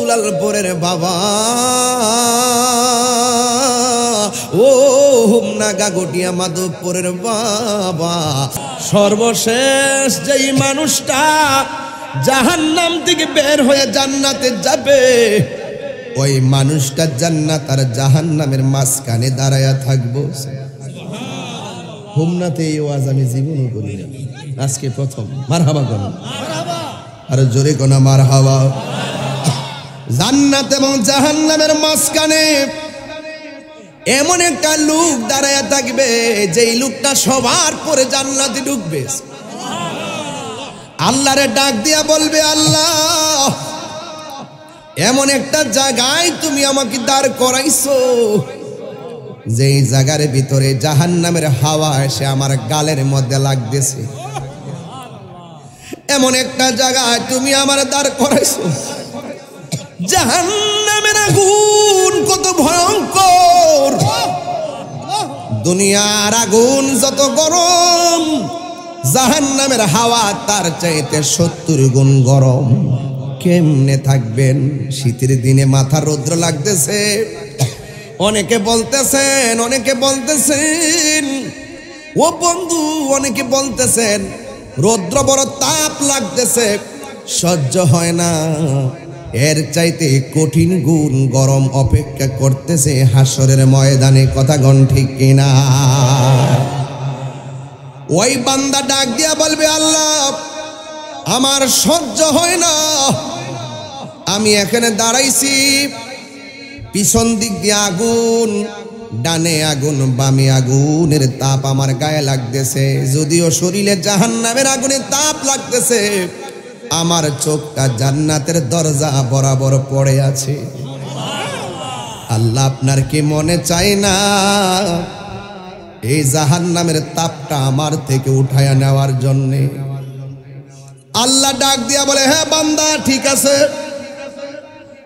দুলালপুরের বাবা, ও হোমনা গাগটিয়া মাধবপুরের বাবা, সর্বশেষ যেই মানুষটা জাহান্নাম থেকে বের হয়ে জান্নাতে যাবে, ওই মানুষটা জান্নাত আর জাহান্নামের মাঝখানে দাঁড়ায়া থাকবো। হোমনাতে এই ওয়াজ আমি জীবনও করি না, আজকে প্রথম। মারহাবা কোন, আর জোরে কোন মারহাবা। জান্নাত এবং জাহান্নামের মাঝখানে এমন একটা লোক দাঁড়ায়া থাকবে, যেই লোকটা সবার পরে জান্নাতে ঢুকবে। আল্লাহরে ডাক দিয়া বলবে, আল্লাহ এমন একটা জায়গায় তুমি আমাকে দাঁড় করাইছো, যেই জায়গার ভিতরে জাহান্নামের হাওয়া এসে আমার গালের মধ্যে লাগতেছে। এমন একটা জায়গায় তুমি আমার দাঁড় করাইছো, জাহান্নামের আগুন কত ভয়ঙ্কর, দুনিয়ার আগুন যত গরম, জাহান্নামের হাওয়া তার চাইতে 70 গুণ গরম। কেমনে থাকবেন? শীতের দিনে মাথা রৌদ্র লাগতেছে, অনেকে বলতেছেন ও বন্ধু, অনেকে বলতেছেন রৌদ্র বড় তাপ লাগতেছে, সহ্য হয় না। এর চাইতে কঠিন গুণ গরম অপেক্ষা করতেছে হাসরের ময়দানে। কথা গণ ঠিক কিনা? ওই বান্দা ডাক দিয়া বলবে, আল্লাহ আমার সহ্য হয় না, আমি এখানে দাঁড়াইছি, পিছন দিক দিয়ে আগুন, ডানে আগুন বামে আগুনের তাপ আমার গায়ে লাগতেছে, যদিও শরীরে জাহান্নামের আগুনের তাপ লাগতেছে, আমার চোখটা জান্নাতের দরজা বরাবর পড়ে আছে। আল্লাহ আপনার কি মনে চায় না এই জাহান্নামের তাপটা আমার থেকে উঠায়া নেওয়ার জন্যে? আল্লাহ ডাক দিয়া বলে, হ্যাঁ বান্দা, ঠিক আছে,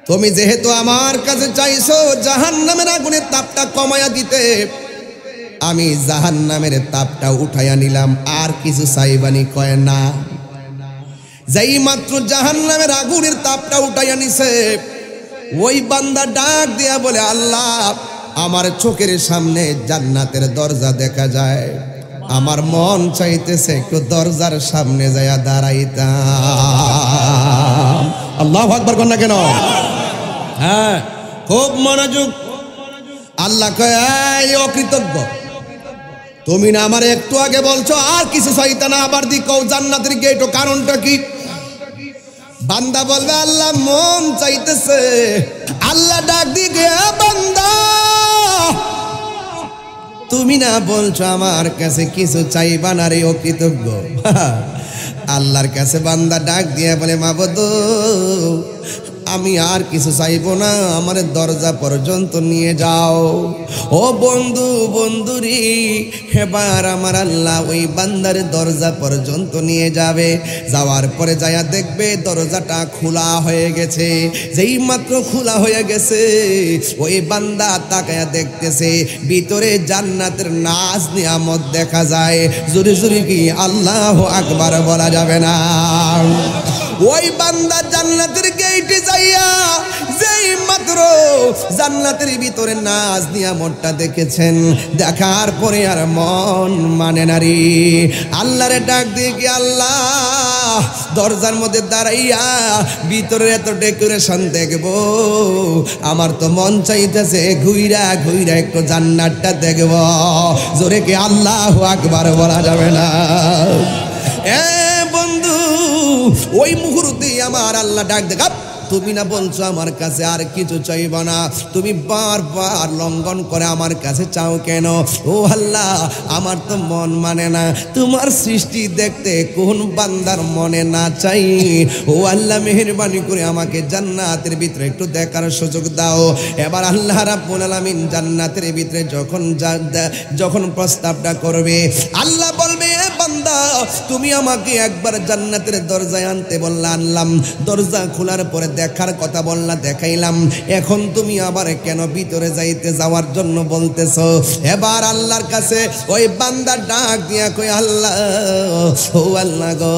তুমি যেহেতু আমার কাছে চাইছো জাহান্নামের আগুনের তাপটা কমায়া দিতে, আমি জাহান্নামের তাপটা উঠাইয়া নিলাম, আর কিছু চাইবানি? কয় না। যেই মাত্র জাহান্নামের আগুনের তাপটা উঠাইয়া নিছে, ওই বান্দা ডাক দিয়া বলে, আল্লাহ আমার চোখের সামনে জান্নাতের দরজা দেখা যায়, আমার মন চাইতেছে একটু দরজার সামনে যাইয়া দাঁড়াইতাম। আল্লাহু আকবার কর না কেন? হ্যাঁ, খুব মনোযোগ। আল্লাহ কয়, এই অকৃতজ্ঞ, তুমি না আমার একটু আগে বলছো আর কিছু চাইতা না, আবার দিকো জান্নাতের গেট, কারণটা কি? বান্দা বলবে, আল্লাহ মন চাইতেছে। আল্লাহ ডাক দিকে, বান্দা তুমি না বলছো আমার কাছে কিছু চাইবা না রে অকৃতজ্ঞ। আল্লাহর কাছে বান্দা ডাক দিয়ে বলে, মাবুদ আমি আর কিছু চাইবো না, আমার দরজা পর্যন্ত নিয়ে যাও। ও বন্ধু, বন্ধুরি, এবার আমার আল্লাহ ওই বান্দার দরজা পর্যন্ত নিয়ে যাবে। যাওয়ার পরে যায়া দেখবে দরজাটা খোলা হয়ে গেছে। যেই মাত্র খোলা হয়ে গেছে, ওই বান্দা তাকায়া দেখতেছে ভিতরে জান্নাতের নাজ নিয়ামত দেখা যায়। জোরে জোরে কি আল্লাহু আকবার বলা যাবে না? ওই বান্দা জান্নাতের গেটে যাইয়া যেই মাত্র জান্নাতের ভিতরে নাজ নিয়ামতটা দেখেছেন, দেখার পরে আর মন মানে না রে। আল্লাহরে ডাক দিয়ে কি, আল্লাহ দরজার মধ্যে দাঁড়াইয়া ভিতরে এত ডেকোরেশন দেখবো, আমার তো মন চাইতেছে ঘুইরা ঘুইরা একটু জান্নাতটা দেখব। জোরে কি আল্লাহু আকবার বলা যাবে না? বন্ধু, ওই মুহূর্তে আমার আল্লাহ ডাক দেখ, তুমি না বলছো আমার কাছে আর কিছু চাইবা না, তুমি বারবার লঙ্ঘন করে আমার কাছে চাও কেন? ও আল্লাহ, আমার তো মন মানে না, তোমার সৃষ্টি দেখতে কোন বান্দার মনে না চাই? ও আল্লাহ মেহেরবানি করে আমাকে জান্নাতের ভিতরে একটু দেখার সুযোগ দাও। এবার আল্লাহ রাব্বুল আলামিন জান্নাতের ভিতরে যখন প্রস্তাবটা করবে, আল্লাহ বলবে, বান্দা বান্দা তুমি আমাকে একবার জান্নাতের দরজায় আনতে বললা, আনলাম। দরজা খোলার পরে দেখার কথা বললা, দেখাইলাম। এখন তুমি আবার কেন ভিতরে যাওয়ার জন্য বলতেছো? এবার আল্লাহর কাছে ওই বান্দা ডাক দিয়া কই, আল্লাহ ও আল্লাহ গো,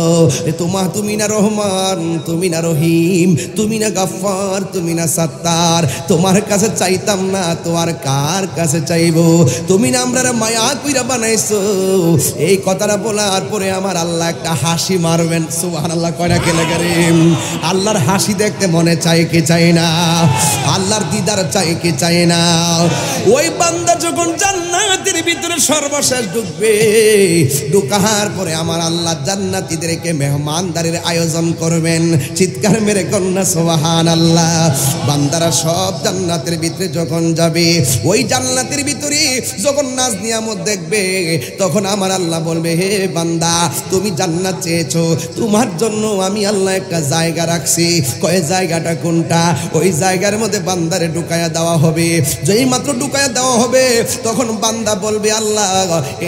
তুমি না রহমান, তুমি না রহিম, তুমি না গাফফার, তুমি না সাত্তার, তোমার কাছে চাইতাম না তো আর কার কাছে চাইবো? তুমি না আমরা মায়া কইরা বানাইছো। এই কথাটা বলার পরে আমার আল্লাহ একটা হাসি মারবেন। সুবহানাল্লাহ, কয়টা কেলে করিম। আল্লাহর হাসি দেখতে মনে চায় কি চাই না? আল্লাহর দিদার চাই কি চাই না? ওই বান্দা যখন জান্নাতের ভিতরে সর্বশেষ ঢুকবে, ঢুকার পরে আমার আল্লাহ জান্নাতীদেরকে মেহমানদারির আয়োজন করবেন। চিৎকার মেরে কন্যা সুবহানাল্লাহ। বান্দারা সব জান্নাতের ভিতরে যখন যাবে, ওই জান্নাতের ভিতরে যখন নাজ নিয়ামত দেখবে, তখন আমার আল্লাহ বলবে, হে বান্দা তুমি জান্নাত চেয়েছো, তোমার জন্য আমি আল্লাহ একটা জায়গা রাখছি। কয় জায়গাটা কোনটা? ওই জায়গার মধ্যে বান্দারে ঢুকায়া দেওয়া হবে। যেই মাত্র ঢুকায়া দেওয়া হবে, তখন বান্দা বলবে, আল্লাহ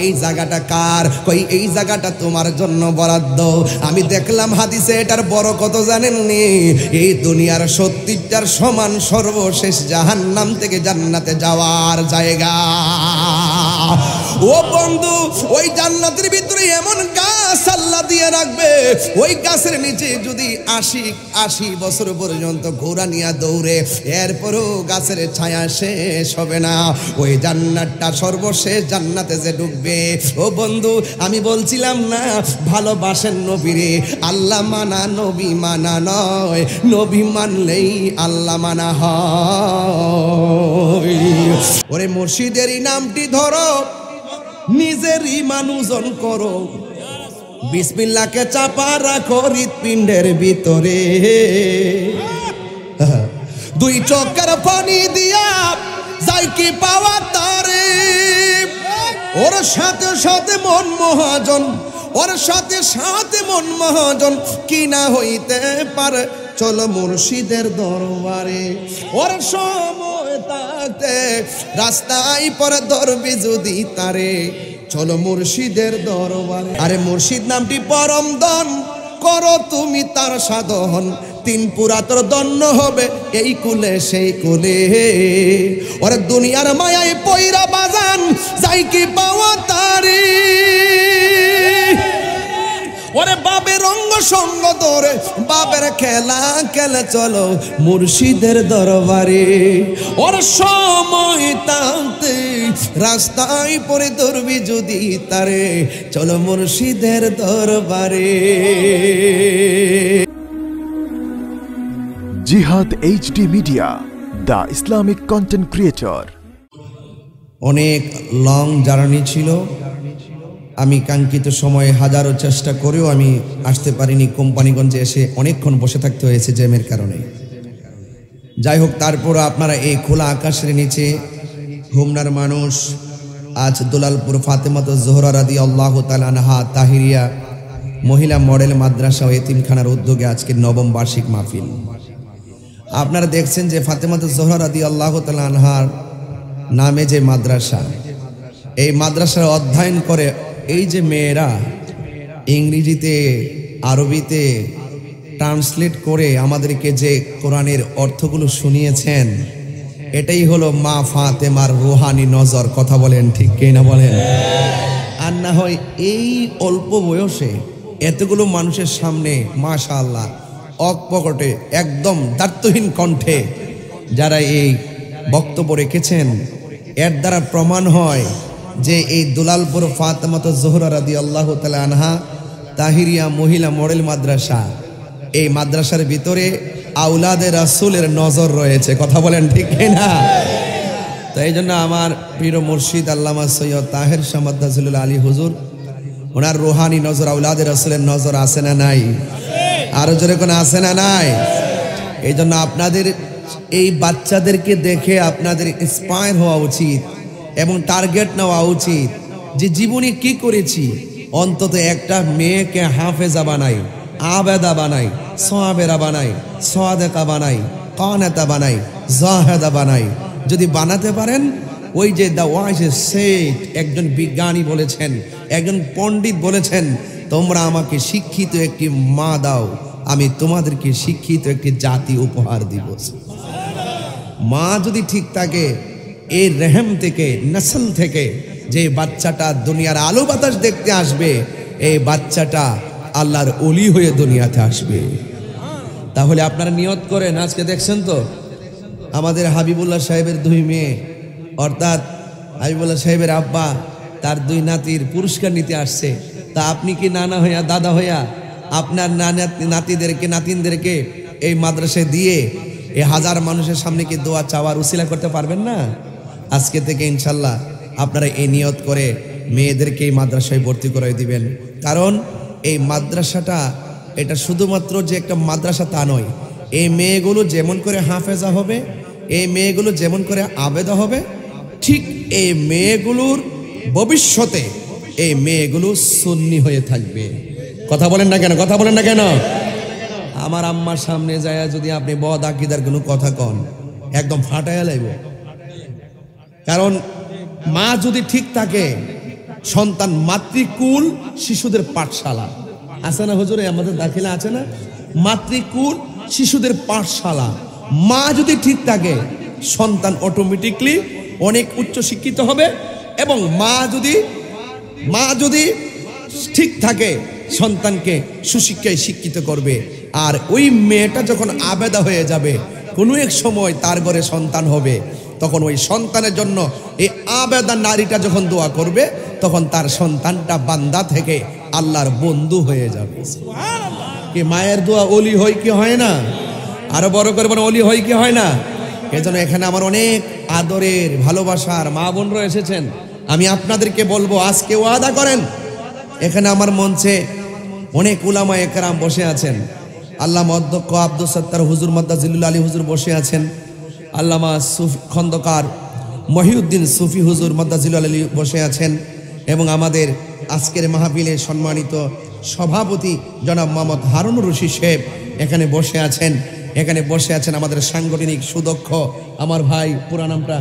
এই জায়গাটা কার? কই এই জায়গাটা তোমার জন্য বরাদ্দ। আমি দেখলাম হাদিসে এটার বড় কত জানেননি? এই দুনিয়ার 70টার সমান সর্বশেষ জাহান্নাম থেকে জান্নাতে যাওয়ার জায়গা। ও বন্ধু, ওই জান্নাতের ভিতরে এমন গাছ আল্লাহ দিয়ে রাখবে, ওই গাছের নিচে যদি 80 বছর পর্যন্ত ঘোড়া নিয়ে দৌড়ে, এরপরও গাছের ছায়া শেষ হবে না। ওই জান্নাতটা সর্বশেষ জান্নাতে যে ঢুকবে, ও বন্ধু আমি বলছিলাম না ভালোবাসেন নবীরে। আল্লাহ মানা নবী মানা নয়, নবী মানলেই আল্লাহ মানা হয়। ওরে মুর্শিদেরই নামটি ধরো, নিজের ইমান ওজন করো, বিসমিল্লাহকে চাপা রাখো হৃৎপিণ্ডের ভিতরে। দুই চোখের পানি দিয়া যাই কি পাওয়া তারে, ওর সাথে সাথে মন মহাজন, ওর সাথে সাথে মন মহাজন, কি না হইতে পারে চলো মুর্শিদের দরবারে। ওর সময় থাকতে রাস্তায় পরে ধরবি যদি তারে, চলো মুর্শিদের দরবারে। আরে মুর্শিদ নামটি পরম ধন, করো তুমি তার সাধন, 3 পুরা তোর দন্য হবে এই কুলে সেই কুলে। ওরে দুনিয়ার মায়ায় পয়রা বাজান যাই কি পাওয়া তারি, ওরে বাবের অঙ্গ সঙ্গ ধরে বাবের খেলা খেলে চলো মুর্শিদের দরবারে। ওর সময় তাতে রাস্তায় পরে ধরবি যদি তারে, চলো মুর্শিদের দরবারে। জিহাদ HD media, the Islamic content creator. অনেক লং জার্নি ছিল। আমি কাঙ্ক্ষিত সময়ে হাজারো চেষ্টা করেও আমি আসতে পারিনি। কোম্পানিগঞ্জে এসে অনেকক্ষণ বসে থাকতে হয়েছে জ্যামের কারণে। যাই হোক, তারপর আপনারা এই খোলা আকাশের নিচে হোমনার মানুষ আজ দুলালপুর ফাতেমাতুজ জোহরা রাদিয়াল্লাহু তাআলা আনহা তাহিরিয়া মহিলা মডেল মাদ্রাসা ও এতিমখানার উদ্যোগে আজকে 9ম বার্ষিক মাহফিল। আপনারা দেখছেন যে ফাতেমাতুজ জোহরা রাদিয়াল্লাহু তাআলা আনহার নামে যে মাদ্রাসা, এই মাদ্রাসার অধ্যয়ন করে এই যে মেয়েরা ইংরেজিতে আরবিতে ট্রান্সলেট করে আমাদেরকে যে কোরআনের অর্থগুলো শুনিয়েছেন, এটাই হলো মা ফাতেমার রুহানি নজর। কথা বলেন ঠিক কি না বলেন? আর না হয় এই অল্প বয়সে এতগুলো মানুষের সামনে মাশাআল্লাহ অকপটে একদম দায়িত্বহীন কণ্ঠে যারা এই বক্তব্য রেখেছেন, এর দ্বারা প্রমাণ হয় যে এই দুলালপুর ফাতেমাতুজ জোহরা রাদিয়াল্লাহু তাআলা আনহা তাহিরিয়া মহিলা মডেল মাদ্রাসা, এই মাদ্রাসার ভিতরে আওলাদে রাসূলের নজর রয়েছে। কথা বলেন ঠিক না? তাই জন্য আমার প্রিয় মুর্শিদ আল্লামা সৈয়দ তাহের শাহ মাদ্দাজিলুল আলী হুজুর, ওনার রুহানি নজর আওলাদে রাসূলের নজর আছে না নাই? আরো জোরে কোন আছে না নাই? এই জন্য আপনাদের এই বাচ্চাদেরকে দেখে আপনাদের ইন্সপায়ার হওয়া উচিত এবং টার্গেট নেওয়া উচিত যে জীবনে কি করেছি। অন্তত একটা মেয়েকে হাফেজা বানাই, আবেদা বানাই, সাহাবেরা বানাই, সাদেকা বানাই, কানেতা বানাই, জাহেদা বানাই। যদি বানাতে পারেন, ওই যে দ্য ওয়াইজ সেড একজন বিজ্ঞানী বলেছেন, একজন পণ্ডিত বলেছেন, তোমরা আমাকে শিক্ষিত একটি মা দাও, আমি তোমাদেরকে শিক্ষিত একটি জাতি উপহার দিব। মা যদি ঠিক থাকে, এই রেহেম থেকে, নসল থেকে যে বাচ্চাটা দুনিয়ার আলো বাতাস দেখতে আসবে, এই বাচ্চাটা আল্লাহর ওলি হয়ে দুনিয়াতে আসবে। তাহলে আপনারা নিয়ত করেন। আজকে দেখছেন তো আমাদের হাবিবুল্লাহ সাহেবের 2 মেয়ে, অর্থাৎ হাবিবুল্লাহ সাহেবের আব্বা তার 2 নাতির পুরস্কার নিতে আসছে। তা আপনি কি নানা হইয়া, দাদা হইয়া আপনার নাতিদেরকে, নাতিনদেরকে এই মাদ্রাসায় দিয়ে এই হাজার মানুষের সামনে কি দোয়া চাওয়ার উসিলা করতে পারবেন না? আজকে থেকে ইনশাল্লাহ আপনারা এই নিয়ত করে মেয়েদেরকে এই মাদ্রাসায় ভর্তি করে দিবেন। কারণ এই মাদ্রাসাটা এটা শুধুমাত্র যে একটা মাদ্রাসা তা নয়। এই মেয়েগুলো যেমন করে হাফেজা হবে, এই মেয়েগুলো যেমন করে আবেদা হবে, ঠিক এই মেয়েগুলোর ভবিষ্যতে এই মেয়েগুলো সুন্নি হয়ে থাকবে। কথা বলেন না কেন? কথা বলেন না কেন? আমার আম্মার সামনে যায় যদি আপনি বদ আকিদার কোনো কথা কন, একদম ফাটাইয়া লাইব। কারণ মা যদি ঠিক থাকে, সন্তান মাতৃকুল শিশুদের পাঠশালা আছে না হুজুরে? আমাদের দাখিলা আছে না? মাতৃকুল শিশুদের পাঠশালা। মা যদি ঠিক থাকে, সন্তান অটোমেটিকলি অনেক উচ্চ শিক্ষিত হবে। এবং মা যদি ঠিক থাকে, সন্তানকে সুশিক্ষায় শিক্ষিত করবে। আর ওই মেয়েটা যখন আবেদা হয়ে যাবে, কোনো এক সময় তার ঘরে সন্তান হবে, তখন ওই সন্তানের জন্য এই আবেদা নারীটা যখন দোয়া করবে, তখন তার সন্তানটা বান্দা থেকে আল্লাহর বন্ধু হয়ে যাবে। কি মায়ের দোয়া ওলি হয় কি হয় না? আরো বড় করে বলে ওলি হয় কি হয় না? এজন্য এখানে আমার অনেক আদরের, ভালোবাসার মা বোনরা এসেছেন। আমি আপনাদেরকে বলবো, আজকে ওয়াদা করেন। এখানে আমার মঞ্চে অনেক উলামা একরাম বসে আছেন। আল্লামা অধ্যক্ষ আব্দুল সত্তার হুজুর মাদ্দাজিলুল আলী হুজুর বসে আছেন। আল্লামা খন্দকার মহিউদ্দিন সুফি হুজুর মাদ্দাজিলুল আলী বসে আছেন। এবং আমাদের আজকের মাহফিলের সম্মানিত সভাপতি জনাব মোহাম্মদ হারুনুর রশিদ সাহেব এখানে বসে আছেন। এখানে বসে আছেন আমাদের সাংগঠনিক সুদক্ষ আমার ভাই, পুরা নামটা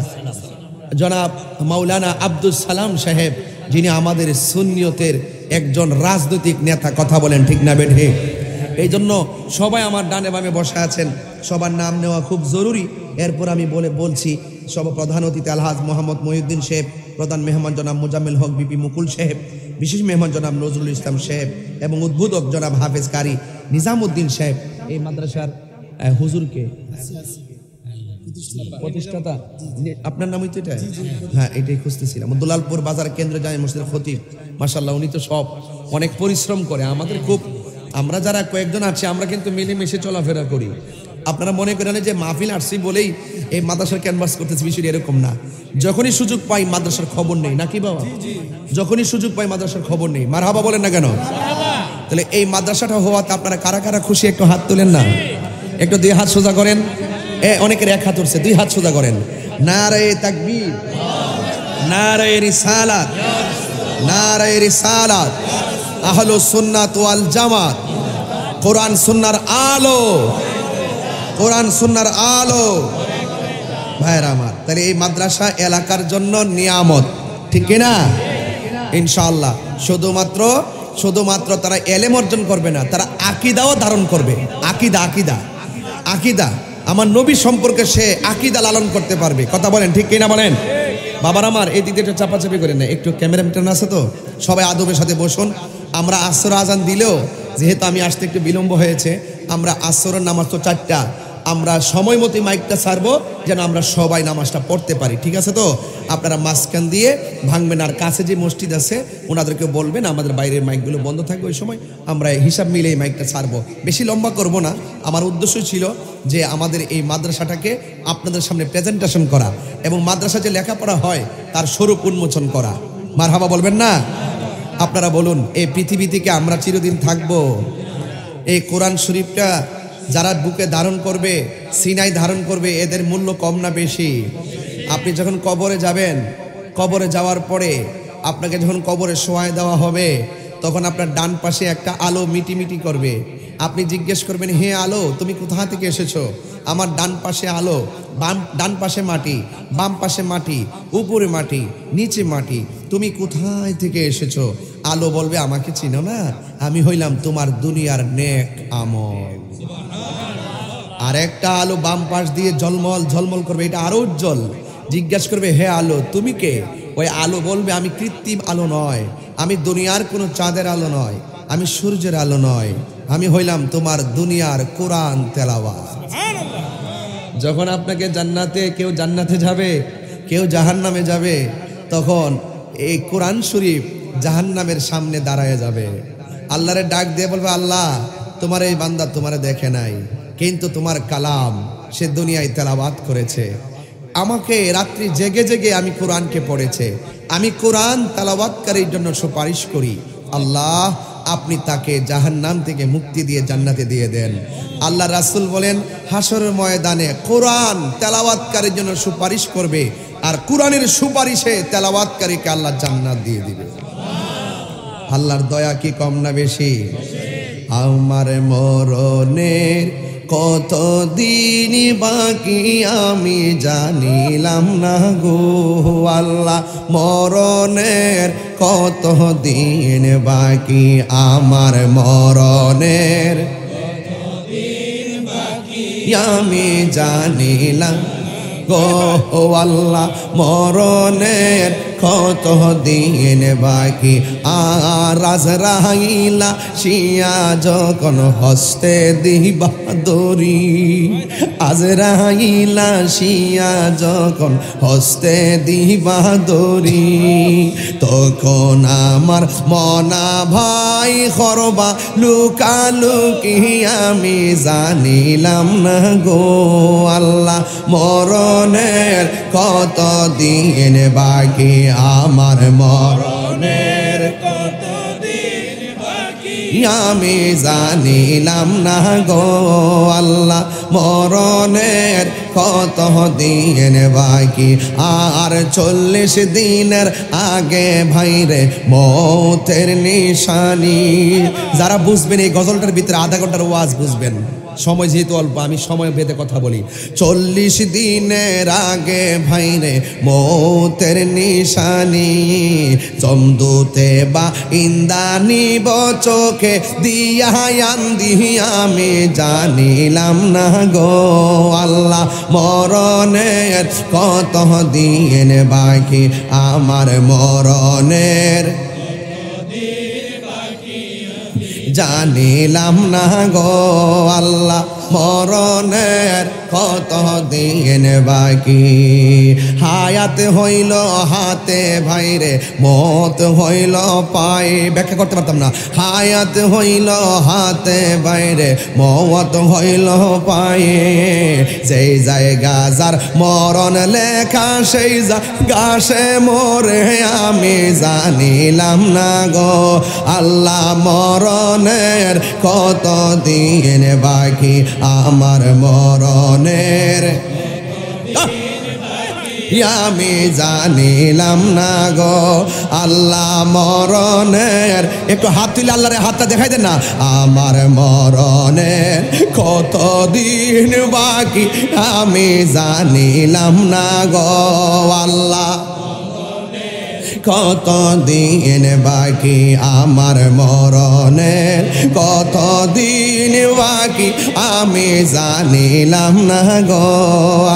জনাব মাওলানা আব্দুল সালাম সাহেব, যিনি আমাদের সুন্নিয়তের একজন রাজনৈতিক নেতা। কথা বলেন ঠিক না বেঠে? এই জন্য সবাই আমার ডানে বামে বসে আছেন, সবার নাম নেওয়া খুব জরুরি। এরপর আমি বলছি সব প্রধান অতিথি আলহাজ মোহাম্মদ মহিউদ্দিন সাহেব, প্রধান মেহমান জনাব মুজাম্মেল হক বিপি মুকুল সাহেব, বিশেষ মেহমান জনাব নজরুল ইসলাম সাহেব এবং উদ্বোধক জনাব হাফেজ কারি নিজামুদ্দিন সাহেব। এই মাদ্রাসার হুজুরকে প্রতিষ্ঠাতা, আপনার নামই তো এটা? হ্যাঁ, এটাই খুঁজতেছিলাম। দুলালপুর বাজার কেন্দ্র জামে মসজিদের খতিব, মাশাআল্লাহ, উনি তো সব অনেক পরিশ্রম করে। আমাদের খুব, আমরা যারা কয়েকজন আছি, আমরা কিন্তু মিলেমিশে চলাফেরা করি। আপনারা মনে করেন যে মাহফিল আসছি বলেই এই মাদ্রাসার ক্যানভাস করতেছি, বিষয়টা এরকম না। যখনই সুযোগ পাই মাদ্রাসার খবর নেই, নাকি বাবা? যখনই সুযোগ পাই মাদ্রাসার খবর নেই। মারহাবা বলেন না কেন? তাহলে এই মাদ্রাসাটা হওয়াতে আপনারা কারা কারা খুশি? একটু হাত তোলেন না, একটু 2 হাত সোজা করেন। অনেকের 1 হাত উঠছে, 2 হাত সোজা করেন। নারায়ে তাকবীর, নারায়ে রিসালাত, নারায়ে রিসালাত, আহলুস সুন্নাত ওয়াল জামাত, কোরআন সুন্নাহর আলো, কোরআন সুন্নাহর আলো। ভাইরা আমার, তাহলে এই মাদ্রাসা এলাকার জন্য নিয়ামত, ঠিক কিনা? ইনশাআল্লাহ শুধুমাত্র তারা এলেম অর্জন করবে না, তারা আকীদাও ধারণ করবে। আকীদা আমার নবী সম্পর্কে সে আকীদা লালন করতে পারবে। কথা বলেন ঠিক কিনা বলেন? বাবার আমার, এই দিক দিয়ে চাপাচাপি করেন না, একটু ক্যামেরা মিটার আছে তো, সবাই আদবের সাথে বসুন। আমরা আসর আজান দিলেও, যেহেতু আমি আসতে একটু বিলম্ব হয়েছে, আমরা আসরের নামাজ তো 4টা, আমরা সময় মতো মাইকটা ছাড়বো যেন আমরা সবাই নামাজটা পড়তে পারি। ঠিক আছে তো? আপনারা মাঝখান দিয়ে ভাঙবেন। আর কাছে যে মসজিদ আছে ওনাদেরকে বলবেন আমাদের বাইরের মাইকগুলো বন্ধ থাকবে, ওই সময় আমরা হিসাব মিলে এই মাইকটা ছাড়বো। বেশি লম্বা করব না। আমার উদ্দেশ্য ছিল যে আমাদের এই মাদ্রাসাটাকে আপনাদের সামনে প্রেজেন্টেশন করা এবং মাদ্রাসা যে লেখাপড়া হয় তার স্বরূপ উন্মোচন করা। মারহাবা বলবেন না? আপনারা বলুন, এই পৃথিবী থেকে আমরা চিরদিন থাকবো? এই কোরআন শরীফটা যারা বুকে ধারণ করবে, সিনায় ধারণ করবে, এদের মূল্য কম না বেশি? আপনি যখন কবরে যাবেন, কবরে যাওয়ার পরে আপনাকে যখন কবরে শোয়ায় দেওয়া হবে, তখন আপনার ডান পাশে একটা আলো মিটিমিটি করবে। আপনি জিজ্ঞেস করবেন, হে আলো, তুমি কোথা থেকে এসেছো? আমার ডান পাশে আলো, ডান পাশে মাটি, বাম পাশে মাটি, উপরে মাটি, নিচে মাটি, তুমি কোথায় থেকে এসেছো? আলো বলবে আমাকে চিনো না, আমি হইলাম তোমার দুনিয়ার নেক আমল। আর একটা আলো বাম পাশ দিয়ে ঝলমল ঝলমল করবে, এটা আরো উজ্জ্বল। জিজ্ঞাসা করবে হে আলো তুমি কে? ওই আলো বলবে আমি কৃত্রিম আলো নয়, আমি দুনিয়ার কোনো চাঁদের আলো নয়, আমি সূর্যের আলো নয়, আমি হইলাম তোমার দুনিয়ার কোরআন তেলাওয়াত। যখন আপনাকে জান্নাতে, কেউ জান্নাতে যাবে, কেউ জাহান্নামে যাবে, তখন এই কোরআন শরীফ জাহান্নামের সামনে দাঁড়ায় যাবে। আল্লাহরে ডাক দিয়ে বলবে আল্লাহ তোমার এই বান্দা তোমারে দেখে নাই, কিন্তু তোমার কালাম সে দুনিয়ায় তেলাওয়াত করেছে, আমাকে রাত্রি জেগে জেগে আমি কোরআনকে পড়েছে, আমি কোরআন তেলাওয়াতকারীর জন্য সুপারিশ করি, আল্লাহ আপনি তাকে জাহান্নাম থেকে মুক্তি দিয়ে জান্নাতে দিয়ে দেন। আল্লাহ রাসূল বলেন হাসরের ময়দানে কোরআন তেলাওয়াতকারীর জন্য সুপারিশ করবে, আর কোরআনের সুপারিশে তেলাওয়াতকারীকে আল্লাহ জান্নাত দিয়ে দিবে। আল্লাহর দয়া কি কম না বেশি? আমার মরণের কত দিন বাকি আমি জানিলাম না গো আল্লাহ, মরণের কত দিন বাকি, আমার মরণের আমি জানিলাম গো আল্লাহ, মরণের কত দিন বাকি। আর আজরাইলা শিয়া যখন হস্তে দিবা দড়ি, আজরাইলা শিয়া যখন হস্তে দিবা দড়ি, তখন আমার মনা ভাই করবা লুকালুকি আমি জানিলাম না গো আল্লাহ, মরণের কত দিন বাকি, আমার মরণের কত দিন বাকি আমি জানিলাম না গো আল্লাহ, মরণের কত দিন বাকি। আর 40 দিনের আগে ভাইরে মৌতের নিশানি। যারা বুঝবেন এই গজলটার ভিতরে আধা ঘন্টার ওয়াজ বুঝবেন, সময় যেহেতু অল্প আমি সময় ভেদে কথা বলি। 40 দিনের আগে ভাইরে মৌতের নিশানি, চমদুতে বা ইন্দানি চোখে দিয়া আন্দি আমি জানিলাম না গো আল্লাহ, মরণের কত দিন বাকি, আমার মরণের জানিলাম না গো আল্লাহ, মরণের কত দিন বাকি। হায়াত হইল হাতে ভাইরে মত হইল পায়ে, ব্যাখ্যা করতে পারতাম না। হায়াত হইল হাতে বাইরে মত হইল পায়ে, যেই জায়গা যার মরণ লেখা সেই গাছে মরে আমি জানিলাম না গো আল্লাহ, মরণের কত দিন বাকি, আমার মরণের আমি জানিলাম না গো আল্লাহ, মরণের একটু হাত তুলে আল্লাহরে হাতটা দেখাই দেন না, আমার মরণের কত দিন বাকি আমি জানিলাম না গো আল্লাহ, কত দিন বাকি, আমার মরণের কত দিন বাকি আমি জানিলাম না গো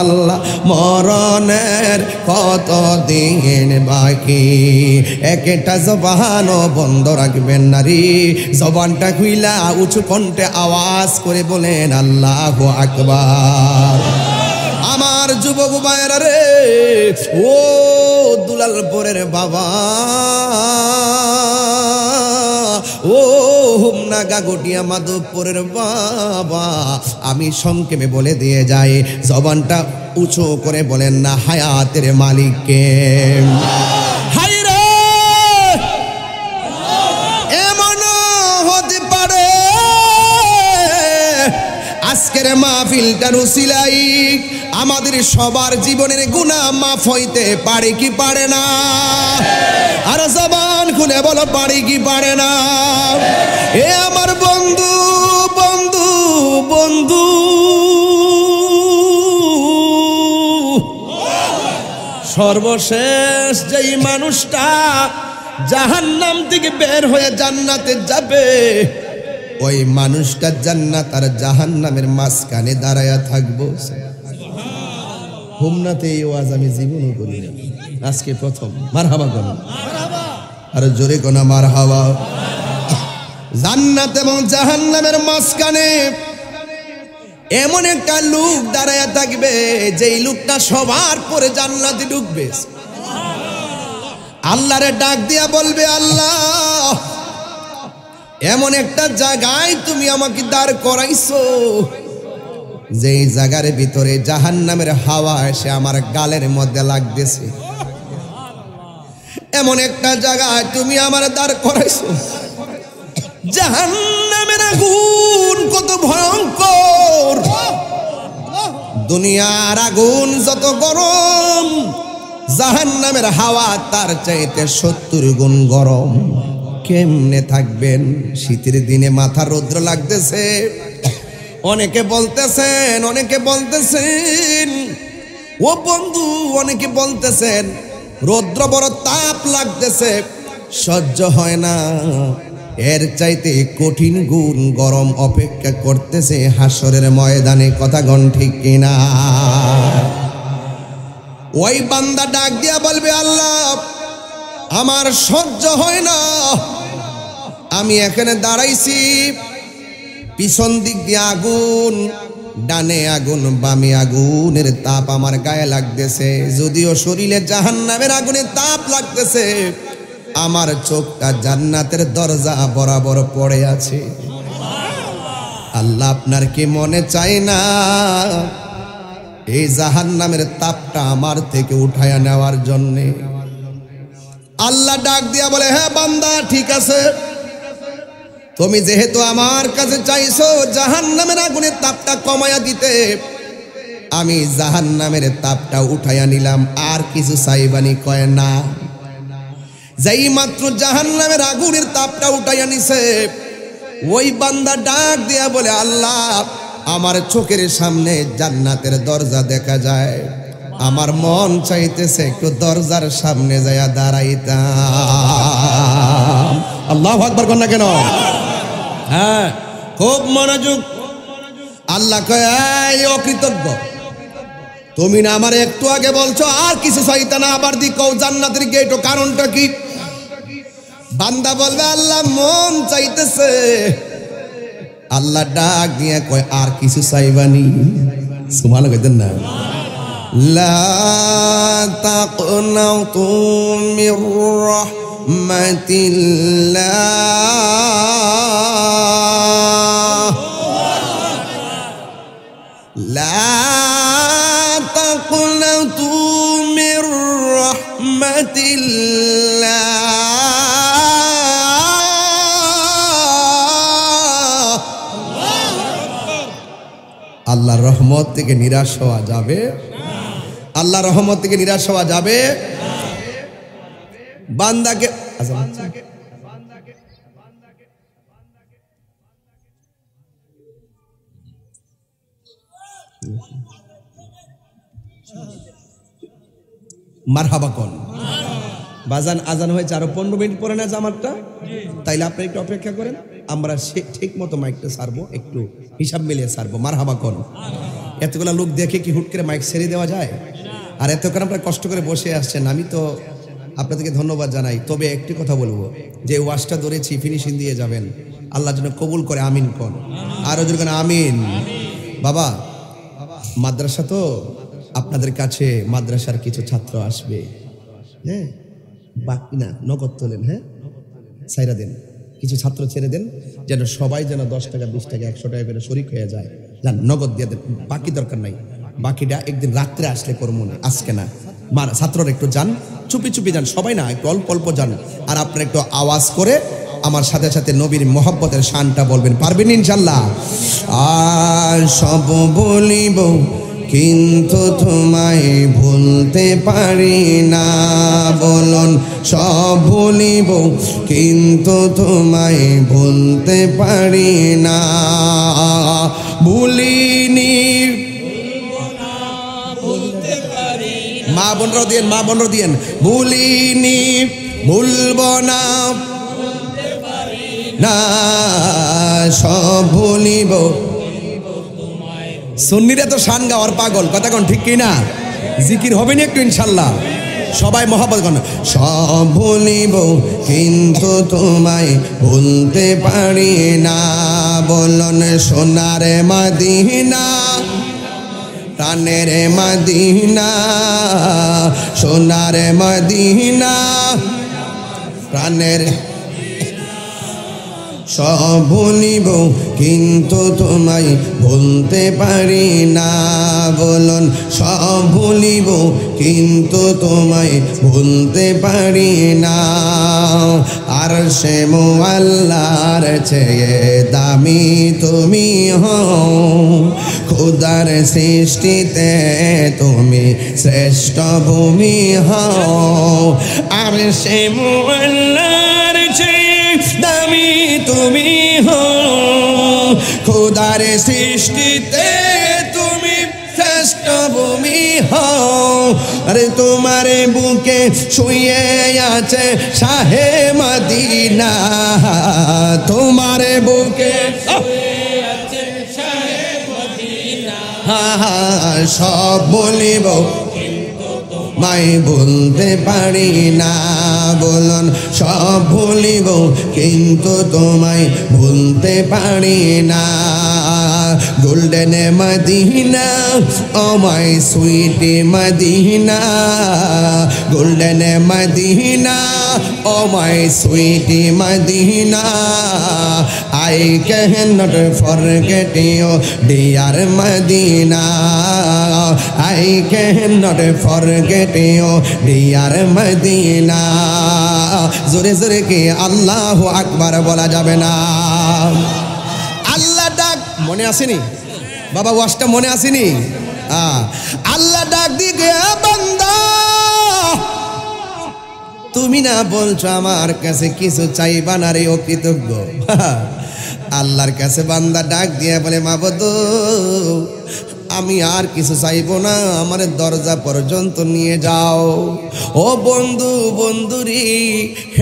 আল্লাহ, মরণের কত দিন বাকি। একটা জবানও বন্ধ রাখবেন নারী, জবানটা খুইলা উঁচু কণ্ঠে আওয়াজ করে বলেন আল্লাহু আকবার। আমার যুবক ভাইরা রে, ও দুলালপুরের বাবা, ও হুমনা গাগটিয়া মাধবপুরের বাবা, আমি সংক্ষেপে বলে দিয়ে যাই, জবানটা উঁচু করে বলেন না হায়াতের মালিককে। আজকের মাহফিলটার উসিলাই আমাদের সবার জীবনের গুনাহ মাফ হইতে পারে কি পারে না? আর জবান খুলে বলো পারে কি পারে না? এ আমার বন্ধু বন্ধু বন্ধু, সর্বশেষ যেই মানুষটা জাহান্নাম থেকে বের হয়ে জান্নাতে যাবে, ওই মানুষটা জান্নাত আর জাহান্নামের মাঝখানে দাঁড়ায়া থাকবো। হোমনাতে এই ওয়াজ আমি জীবনও করি না, আজকে প্রথম। মারহাবা কোন, আর জোরে কোনা মারহাবা। জান্নাত এবং জাহান্নামের মাঝখানে এমন একটা লোক দাঁড়ায়া থাকবে, যেই লোকটা সবার পরে জান্নাতে ঢুকবে। আল্লাহরে ডাক দিয়া বলবে, আল্লাহ এমন একটা জায়গায় তুমি আমাকে দাঁড় করাইছো, যেই জায়গার ভিতরে জাহান্নামের হাওয়া এসে আমার গালের মধ্যে লাগতেছে। এমন একটা জায়গায় তুমি আমার দাঁড় করাইছো, জাহান্নামের আগুন কত ভয়ঙ্কর। দুনিয়ার আগুন যত গরম, জাহান্নামের হাওয়া তার চাইতে 70 গুণ গরম। কেমনে থাকবেন? শীতের দিনে মাথা রৌদ্র লাগতেছে, অনেকে বলতেছেন ও বন্ধু, অনেকে বলতেছেন রৌদ্র বড় তাপ লাগতেছে, সহ্য হয় না। এর চাইতে কঠিন গুণ গরম অপেক্ষা করতেছে হাসরের ময়দানে। কথা গণ ঠিক কিনা? ওই বান্দা ডাক দিয়া বলবে, আল্লাহ আমার সহ্য হয় না, আমি এখানে দাঁড়াইছি, পিছন দিক দিয়ে আগুন, ডানে আগুন বামে আগুনের তাপ আমার গায়ে লাগতেছে। যদিও শরীরে জাহান্নামের আগুনের তাপ লাগতেছে, আমার চোখটা জান্নাতের দরজা বরাবর পড়ে আছে। আল্লাহ আপনার কি মনে চায় না এই জাহান্নামের তাপটা আমার থেকে উঠায়া নেওয়ার জন্যে? আল্লাহ ডাক দিয়া বলে, হ্যাঁ বান্দা ঠিক আছে, তুমি যেহেতু আমার কাছে চাইছো জাহান্নামের আগুনের তাপটা কমায়া দিতে, আমি জাহান্নামের তাপটা উঠাইয়া নিলাম, আর কিছু চাইবানি? কয় না। যেই মাত্র জাহান্নামের আগুনের তাপটা উঠাইয়া নিছে, ওই বান্দা ডাক দিয়া বলে, আল্লাহ আমার চোখের সামনে জান্নাতের দরজা দেখা যায়, আমার মন চাইতেছে একটু দরজার সামনে যাইয়া দাঁড়াইতাম। আল্লাহু আকবার কর না কেন? হ্যাঁ, খুব মনোযোগ। আল্লাহ কয়, এই অকৃতজ্ঞ, তুমি না আমার একটু আগে বলছো আর কিছু চাইতে না, আবার দি কও জান্নাতের গেট, কারণটা কি? বান্দা বলবে, আল্লাহ মন চাইতেছে। আল্লাহ ডাক দিয়ে কয়, আর কিছু চাইবানি? সুবহানাল্লাহ কইতেন না? লা তাকনাতু মির রাহমাতিল্লাহ, লা তাকনাতু মির রাহমাতিল্লাহ, আল্লাহর রহমত থেকে নিরাশ হওয়া যাবে? আল্লাহর রহমত থেকে নিরাশ হওয়া যাবে? বান্দাকে মারহাবা কোন। বাজান আজান হয়েছে, আরো 15 মিনিট পরে না জামাতটা, তাইলে আপনি একটু অপেক্ষা করেন, আমরা ঠিক মতো মাইকটা ছাড়বো, একটু হিসাব মিলিয়ে ছাড়বো। মারহাবা কোন। এতগুলা লোক দেখে কি হুট করে মাইক ছেড়ে দেওয়া যায়? আর এতক্ষণ আপনারা কষ্ট করে বসে আসছেন, আমি তো আপনাদেরকে ধন্যবাদ জানাই। তবে একটি কথা বলবো, যে ওয়াজটা ধরেছি ফিনিশিং দিয়ে যাবেন, আল্লাহ যেন কবুল করে। আমিন কোন। আরো যেন আমিন। বাবা, মাদ্রাসা তো, আপনাদের কাছে মাদ্রাসার কিছু ছাত্র আসবে, হ্যাঁ, বাকি না নগদ তোলেন, হ্যাঁ, ছাইরা দেন, কিছু ছাত্র ছেড়ে দেন, যেন সবাই যেন 10 টাকা 20 টাকা 100 টাকা করে শরিক হয়ে যায়। যান, নগদ দিয়ে দেন, বাকি দরকার নাই, বাকিটা একদিন রাত্রে আসলে করবো না, আজকে না। ছাত্ররা একটু যান, চুপি চুপি যান, সবাই না, একটু অল্প অল্প যান। আর আপনারা একটু আওয়াজ করে আমার সাথে সাথে নবীর মোহব্বতের শানটা বলবেন, পারবেন ইনশাল্লাহ? আর সব বলিব কিন্তু তোমায় ভুলতে পারি না, বলুন সব ভুলিব কিন্তু তোমায় ভুলতে পারি না, ভুলিনি। মা বোনরাও দিয়েন, মা বোনরাও দিয়েন। ভুলিনি ভুলবো না না সব ভুলিব। সুন্নিরা তো শান গাওয়ার পাগল, কথা কোন ঠিক কি না? জিকির হবে না একটু ইনশাল্লাহ, সবাই মহব্বত করেন। সব ভুলিব কিন্তু তোমায় ভুলতে পারি না, বলন সোনার মদিনা প্রাণের মদিনা, সোনার মদিনা প্রাণের। সব ভুলিব কিন্তু তোমায় ভুলতে পারি না, বলুন সব ভুলিব কিন্তু তোমায় ভুলতে পারি না। আর সে মুআল্লার চেয়ে দামি তুমি হও, খোদার সৃষ্টিতে তুমি শ্রেষ্ঠ ভূমি হও। আর সে মুআল্লার চেয়ে দামি তুমি হও, খোদার সৃষ্টিতে তুমি শ্রেষ্ঠ ভূমি হও। আরে তোমার বুকে শুয়ে আছে শাহে মদিনা, তোমার বুকে শুয়ে আছে শাহে মদিনা। সব বলিব মাই ভুলতে পারি না, বলুন সব ভুলিব কিন্তু তোমায় ভুলতে পারি না। Golden Medina oh my sweet Medina, golden Medina oh my sweet Medina. I cannot forget you dear Medina, I cannot forget you dear Medina। জোরে জোরে কি আল্লাহু আকবার বলা যাবে না? আল্লাহ ডাক মনে আসেনি বাবা, ওয়াজটা মনে আসেনি? আল্লাহ ডাক দিকে বান্দা, তুমি না বলছো আমার কাছে কিছু চাইবা না রে অকৃতজ্ঞ। আল্লাহর কাছে বান্দা ডাক দিয়ে বলে মাবুদ আমি আর কিছু চাইবো না, আমার দরজা পর্যন্ত নিয়ে যাও। ও বন্ধু বন্ধুরি,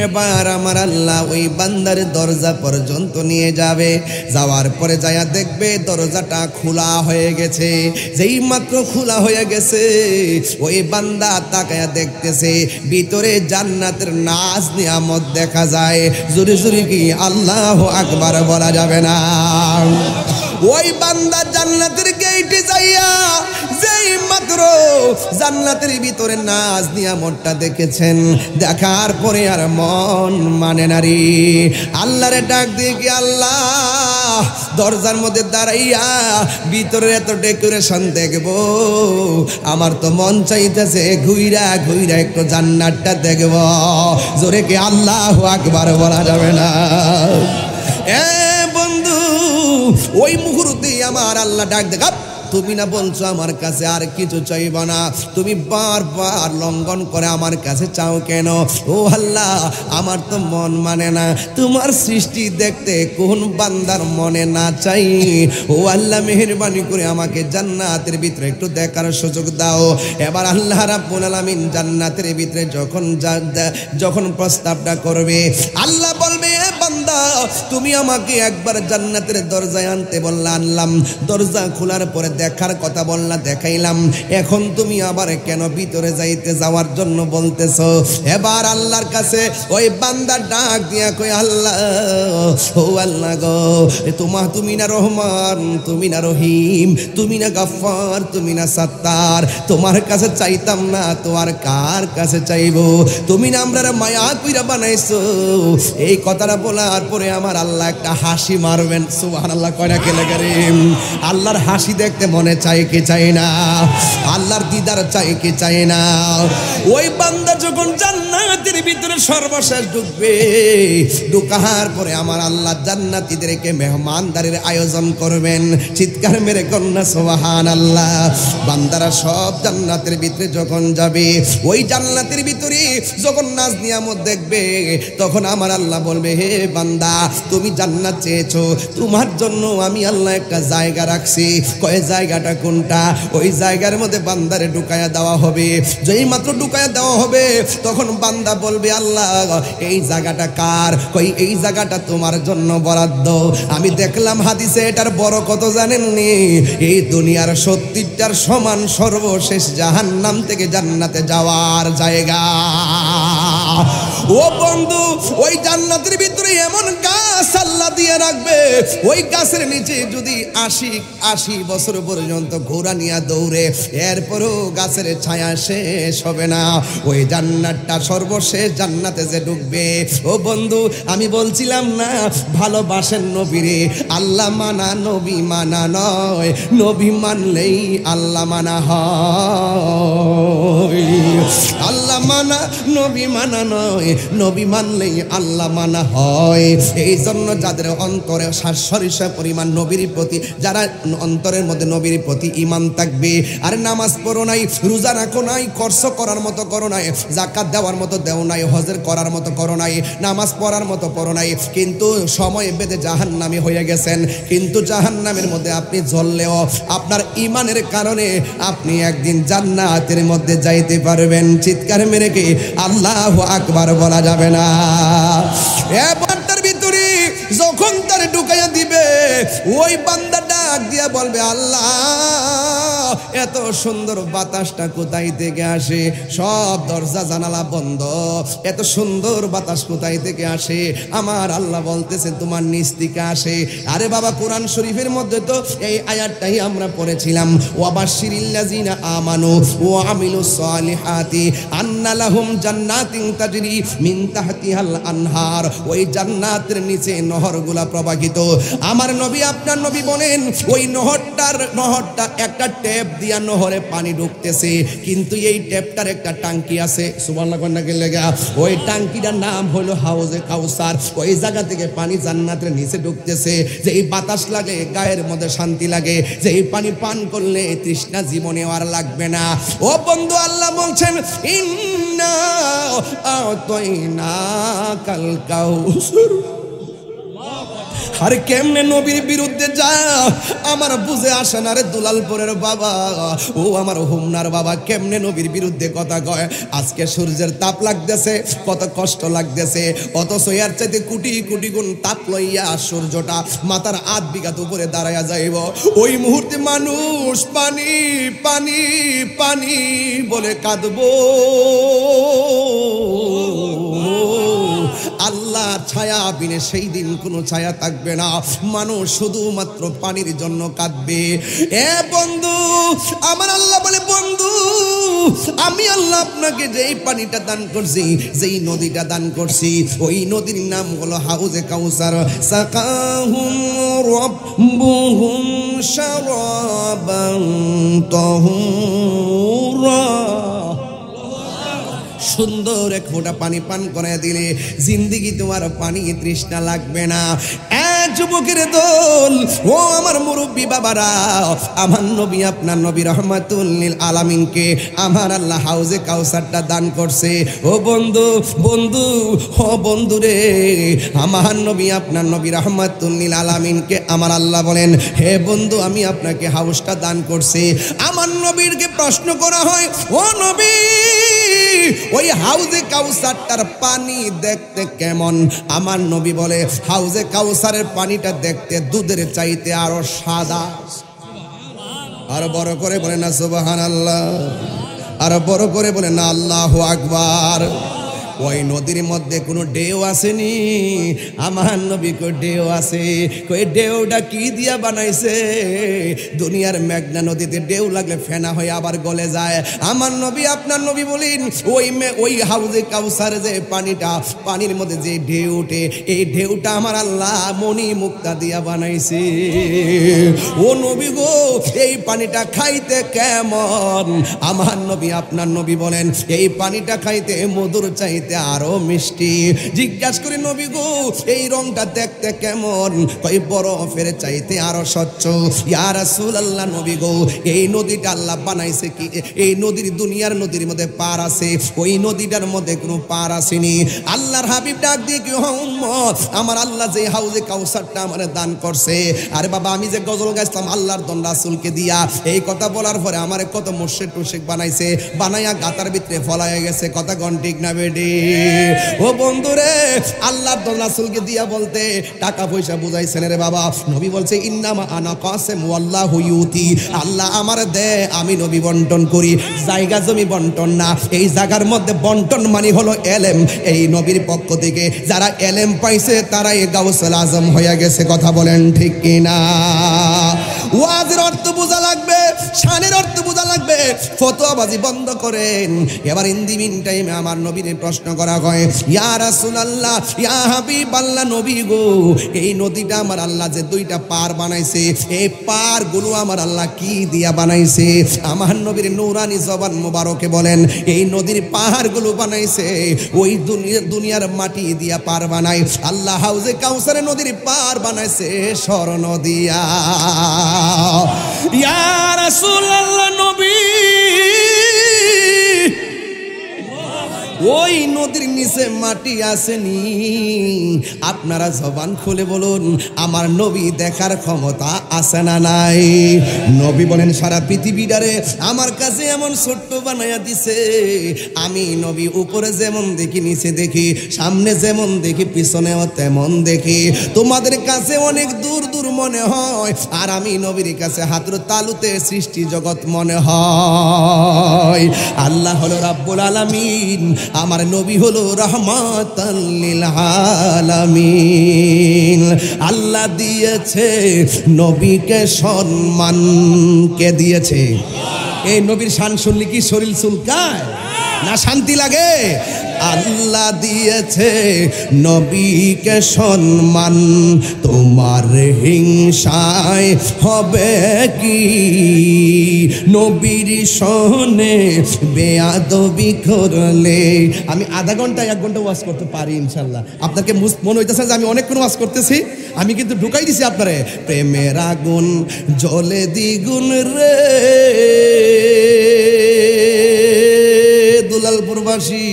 এবার আমার আল্লাহ ওই বান্দার দরজা পর্যন্ত নিয়ে যাবে। যাওয়ার পরে যায়া দেখবে দরজাটা খোলা হয়ে গেছে। যেই মাত্র খোলা হয়ে গেছে ওই বান্দা তাকায়া দেখতেছে ভিতরে জান্নাতের নাজ নিয়ামত দেখা যায়। জোরে জোরে কি আল্লাহু আকবার বলা যাবে না? ওই বান্দা জান্নাতের গেটে যাইয়া যেই মাত্র জান্নাতের ভিতরে নাজ নিয়ামতটা দেখেছেন, দেখার পরে আর মন মানে নারী আল্লাহরে ডাক দিয়ে কি আল্লাহ দরজার মধ্যে দাঁড়াইয়া ভিতরে এত ডেকোরেশন দেখবো, আমার তো মন চাইতেছে ঘুইরা ঘুইরা একটু জান্নাতটা দেখব। জোরে কি আল্লাহু আকবার বলা যাবে না? বন্ধু ওই মুহূর্তে আমার আল্লাহ ডাক দেখা, তুমি না বলছো আমার কাছে আর কিছু চাইবা না, তুমি বারবার লঙ্ঘন করে আমার কাছে চাও কেন? ও আল্লাহ আমার তো মন মানে না, তোমার সৃষ্টি দেখতে কোন বান্দার মনে না চাই? ও আল্লাহ মেহেরবানি করে আমাকে জান্নাতের ভিতরে একটু দেখার সুযোগ দাও। এবার আল্লাহ রাব্বুল আলামিন জান্নাতের ভিতরে যখন প্রস্তাবটা করবে, আল্লাহ বলবে বান্দা তুমি আমাকে একবার জান্নাতের দরজায় আনতে বললা, আনলাম। দরজা খোলার পরে দেখার কথা বললা, দেখাইলাম। এখন তুমি আবার কেন ভিতরে যাওয়ার জন্য বলতেছো? এবার আল্লাহর কাছে ওই বান্দা ডাক দিয়া কই আল্লাহ ও আল্লাহ গো, তুমি না রহমান, তুমি না রহিম, তুমি না গাফফার, তুমি না সাত্তার, তোমার কাছে চাইতাম না তো আর কার কাছে চাইবো? তুমি না আমরা মায়া কইরা বানাইছো। এই কথাটা বলার পরে আমার আল্লাহ একটা হাসি মারবেন। সুবহানাল্লাহ কয়না কেলে কারীম। আল্লাহর হাসি দেখতে মনে চাই কি চাই না? আল্লাহর দিদার চাই কি চাই না? ওই বান্দা যখন জান্নাতের ভিতরে সর্বশেষ ঢুকবে, ঢুকার পরে আমার আল্লাহ জান্নাতীদেরকে মেহমানদারির আয়োজন করবেন। চিৎকার মেরে কন্যা সুবহানাল্লাহ। বান্দারা সব জান্নাতের ভিতরে যখন যাবে, ওই জান্নাতের ভিতরে যখন নাজ নিয়ামত দেখবে, তখন আমার আল্লাহ বলবে হে বান্দা বান্দা তুমি জান্নাত চেয়েছো, তোমার জন্য আমি আল্লাহ একটা জায়গা রাখছি। কয় জায়গাটা কোনটা? ওই জায়গার মধ্যে বান্দারে ঢুকায়া দেওয়া হবে। যেই মাত্র ঢুকায়া দেওয়া হবে তখন বান্দা বলবে আল্লাহ এই জায়গাটা কার? কই এই জায়গাটা তোমার জন্য বরাদ্দ। আমি দেখলাম হাদিসে এটার বড় কত জানেননি? এই দুনিয়ার 70টার সমান সর্বশেষ জাহান্নাম থেকে জান্নাতে যাওয়ার জায়গা। ও বন্ধু, ওই জান্নাতের ভিতরে এমন গাছ আল্লাহ দিয়ে রাখবে, ওই গাছের নিচে যদি 80 বছর পর্যন্ত ঘোড়া নিয়ে দৌড়ে, এরপরও গাছের ছায়া শেষ হবে না। ওই জান্নাতটা সর্বশেষ জান্নাতে যে ঢুকবে, ও বন্ধু আমি বলছিলাম না ভালোবাসেন নবীরে, আল্লাহ মানা নবী মানা নয়, নবী মানলেই আল্লাহ মানা হয়। আল্লাহ মানা নবী মানা নয়, নবী মানলেই আল্লাহ মানা হয়। এই জন্য যাদের অন্তরে সরিষা পরিমাণ নবীর প্রতি, যারা অন্তরের মধ্যে নবীর প্রতি ঈমান থাকবে, আর নামাজ পড়ো নাই, রোজা রাখো নাই, খরচ করার মতো করো নাই, যাকাত দেওয়ার মতো দেও নাই, হজের করার মতো করো নাই, নামাজ পড়ার মতো পড়ো নাই, কিন্তু সময় বেঁধে জাহান্নামী হয়ে গেছেন। কিন্তু জাহান্নামের মধ্যে আপনি জ্বললেও আপনার ঈমানের কারণে আপনি একদিন জান্নাতের মধ্যে যাইতে পারবেন। চিৎকার মেরে কি আল্লাহু আকবার বলা যাবে না? এবারটার ভিতরে যখন তার ঢুকাইয়া দিবে, ওই বান্দা ডাক দিয়া বলবে আল্লাহ এত সুন্দর বাতাসটা কোথায় থেকে আসে? সব দরজা জানালা বন্ধ, এত সুন্দর বাতাস কোথায় থেকে আসে? আমার আল্লাহ বলতেছে তোমার নিচ থেকে আসে। আরে বাবা, কোরআন শরীফের মধ্যে তো এই আয়াতটাই আমরা পড়েছিলাম, ওয়াবাশশিরিল্লাযিনা আমানু ওয়া আমিলুস সালিহাতি আন্না লাহুম জান্নাতিন তাজরি মিন তাহতিহাল আনহার। ওই জান্নাতের নিচে নহরগুলা প্রবাহিত। আমার নবী আপনার নবী বলেন ওই নহরটা একটা ট্যাপ দিয়া নহরে পানি ঢুকতেছে, কিন্তু এই ট্যাপটার একটা টাঙ্কি আছে। সুবহানাল্লাহ কন্যাকে লেগা ওই টাঙ্কিটার নাম হলো হাউজে কাউসার। ওই জায়গা থেকে পানি জান্নাতের নিচে ঢুকতেছে। যে এই বাতাস লাগে গায়ের মধ্যে শান্তি লাগে, যে এই পানি পান করলে তৃষ্ণা জীবনে আর লাগবে না। ও বন্ধু, আল্লাহ বলছেন ইন্না আতাইনাকাল কাউসার। আরে কেমনে নবীর বিরুদ্ধে যা আমার বুঝে আসে না রে দুলালপুরের বাবা, ও আমার হোমনার বাবা, কেমনে নবীর বিরুদ্ধে কথা কয়। আজকে সূর্যের তাপ লাগতেছে, কত কষ্ট লাগতেছে, অথচ এর চাইতে কোটি কোটি গুণ তাপ লইয়া সূর্যটা মাথার 8 বিঘা উপরে দাঁড়াইয়া যাইব। ওই মুহূর্তে মানুষ পানি পানি পানি বলে কাঁদবো। আল্লাহর ছায়া বিনে সেই দিন কোনো ছায়া থাকবে না, মানুষ শুধুমাত্র পানির জন্য কাঁদবে। এ বন্ধু, আমার আল্লাহ বলে বন্ধু আমি আল্লাহ আপনাকে যেই পানিটা দান করছি, যেই নদীটা দান করছি, ওই নদীর নাম হলো হাউজে কাউসার। সাকাহুম রাব্বুহুম শারাবান তাহুরা। সুন্দর এক ফোঁটা পানি পান করে দিলে জিন্দিগি তোমার পানি তৃষ্ণা লাগবে না। যুবকের দল, ও আমার মুরব্বী বাবারা, আমার নবী আপনার নবী রহমাতুল লিল আলামিনকে আমার আল্লাহ হাউজে কাউসারটা দান করছে। ও বন্ধু বন্ধু, ও বন্ধু রে, আমার নবী আপনার নবী রহমাতুল লিল আলামিনকে আমার আল্লাহ বলেন হে বন্ধু আমি আপনাকে হাউসটা দান করছি। আমার নবীরকে প্রশ্ন করা হয়, ও নবী ওই হাউজে কাউসারটার পানি দেখতে কেমন? আমার নবী বলে হাউজে কাউসারের পানিটা দেখতে দুধের চাইতে আরো সাদা। আরো বড় করে বলে না সুবহানাল্লাহ, আরো বড় করে বলে না আল্লাহু আকবার। ওই নদীর মধ্যে কোনো ঢেউ আসেনি, আমার নবী কো ঢেউ আছে। কই ঢেউটা কি দিয়া বানাইছে? দুনিয়ার মেঘনা নদীতে ঢেউ লাগলে ফেনা হয়ে আবার গলে যায়। আমার নবী আপনার নবী বলেন ওই হাউজে কাউসার যে পানিটা, পানির মধ্যে যে ঢেউ ওঠে, এই ঢেউটা আমার আল্লাহ মণি মুক্তা দিয়া বানাইছে। ও নবী গো, এই পানিটা খাইতে কেমন? আমার নবী আপনার নবী বলেন এই পানিটা খাইতে মধুর চাইতে চাইতে আরো মিষ্টি। জিজ্ঞাসা করে নবী গো এই রংটা দেখতে কেমন? কই বরফের চাইতে আরো স্বচ্ছ। ইয়া রাসূলুল্লাহ নবী গো এই নদীটা আল্লাহ বানাইছে কি? এই নদীর দুনিয়ার নদীর মধ্যে পার আছে, ওই নদীটার মধ্যে কোনো পার আসেনি। আল্লাহর হাবিব ডাক দিয়ে কি উম্মত, আমার আল্লাহ যে হাউজে কাউসারটা আমারে দান করছে, আরে বাবা আমি যে গজল গাইছিলাম আল্লাহর দন রাসূলকে দিয়া, এই কথা বলার পরে আমারে কত মুর্শিদ টুর্শিদ বানাইছে, বানাইয়া গাতার ভিতরে ফলাইয়া গেছে। কথা কোন ঠিক না বেডি? ও বন্ধুরে আল্লাহর দন রাসূলকে দিয়া বলতে টাকা পয়সা বুঝাইছেন রে বাবা। নবী বলছে ইন্নামা আনা কাসিম ওয়াল্লাহু ইউতি, আল্লাহ আমার দে আমি নবী বন্টন করি, জায়গা জমি বন্টন না। এই জায়গার মধ্যে বন্টন মানে হলো এলেম। এই নবীর পক্ষ থেকে যারা এলেম পাইছে তারাই গাউসুল আজম হয়ে গেছে। কথা বলেন ঠিক কিনা? ওয়াজের অর্থ বোঝা লাগবে, শানের অর্থ বোঝা লাগবে, ফতোয়াবাজি বন্ধ করেন। এবার ইন দি মিন টাইমে আমার নবীর প্রশ্ন করা হয়, ইয়া রাসূলুল্লাহ ইয়া হাবিবাল্লাহ নবী গো এই নদীটা আমার আল্লাহ যে দুইটা পার বানাইছে, এই পার গুলো আমার আল্লাহ কি দিয়া বানাইছে? আমার নবীর নূরানি জবান মোবারকে বলেন এই নদীর পাহাড় গুলো বানাইছে ওই দুনিয়ার মাটি দিয়া পার বানাই। আল্লাহ হাউজে কাউসারে নদীর পার বানাইছে স্বর্ণ দিয়া। ইয়া রাসূলুল্লাহ নবী ওই নদীর নিচে মাটি আসেনি? আপনারা জবান খুলে বলুন আমার নবী দেখার ক্ষমতা আছে না নাই? নবী বলেন সারা পৃথিবীটারে আমার কাছে এমন ছোট্ট বানায়া দিছে, আমি নবী উপরে যেমন দেখি নিচে দেখি, সামনে যেমন দেখি পিছনেও তেমন দেখি। তোমাদের কাছে অনেক দূর দূর মনে হয়, আর আমি নবীর কাছে হাতের তালুতে সৃষ্টি জগৎ মনে হয়। আল্লাহ হলো রাব্বুল আলামিন, আমার নবী হলো রাহমাতাল লিল আলামিন। আল্লাহ দিয়েছে নবীকে সম্মান। কে দিয়েছে? এই নবীর শান শুনলে কি শরীর চুলকায় না শান্তি লাগে? আল্লাহ দিয়েছে নবীকে সম্মান, তোমার হিংসায় হবে কি? নবীর শোনে বেয়াদবি করলে। আমি আধা ঘন্টা 1 ঘন্টা ওয়াজ করতে পারি ইনশাল্লাহ। আপনাকে মনে হইতেছে যে আমি অনেকক্ষণ ওয়াজ করতেছি, আমি কিন্তু ঢুকাই দিছি আপনারে। প্রেমের আগুন জ্বলে দ্বিগুণ রে দুলালপুরবাসী,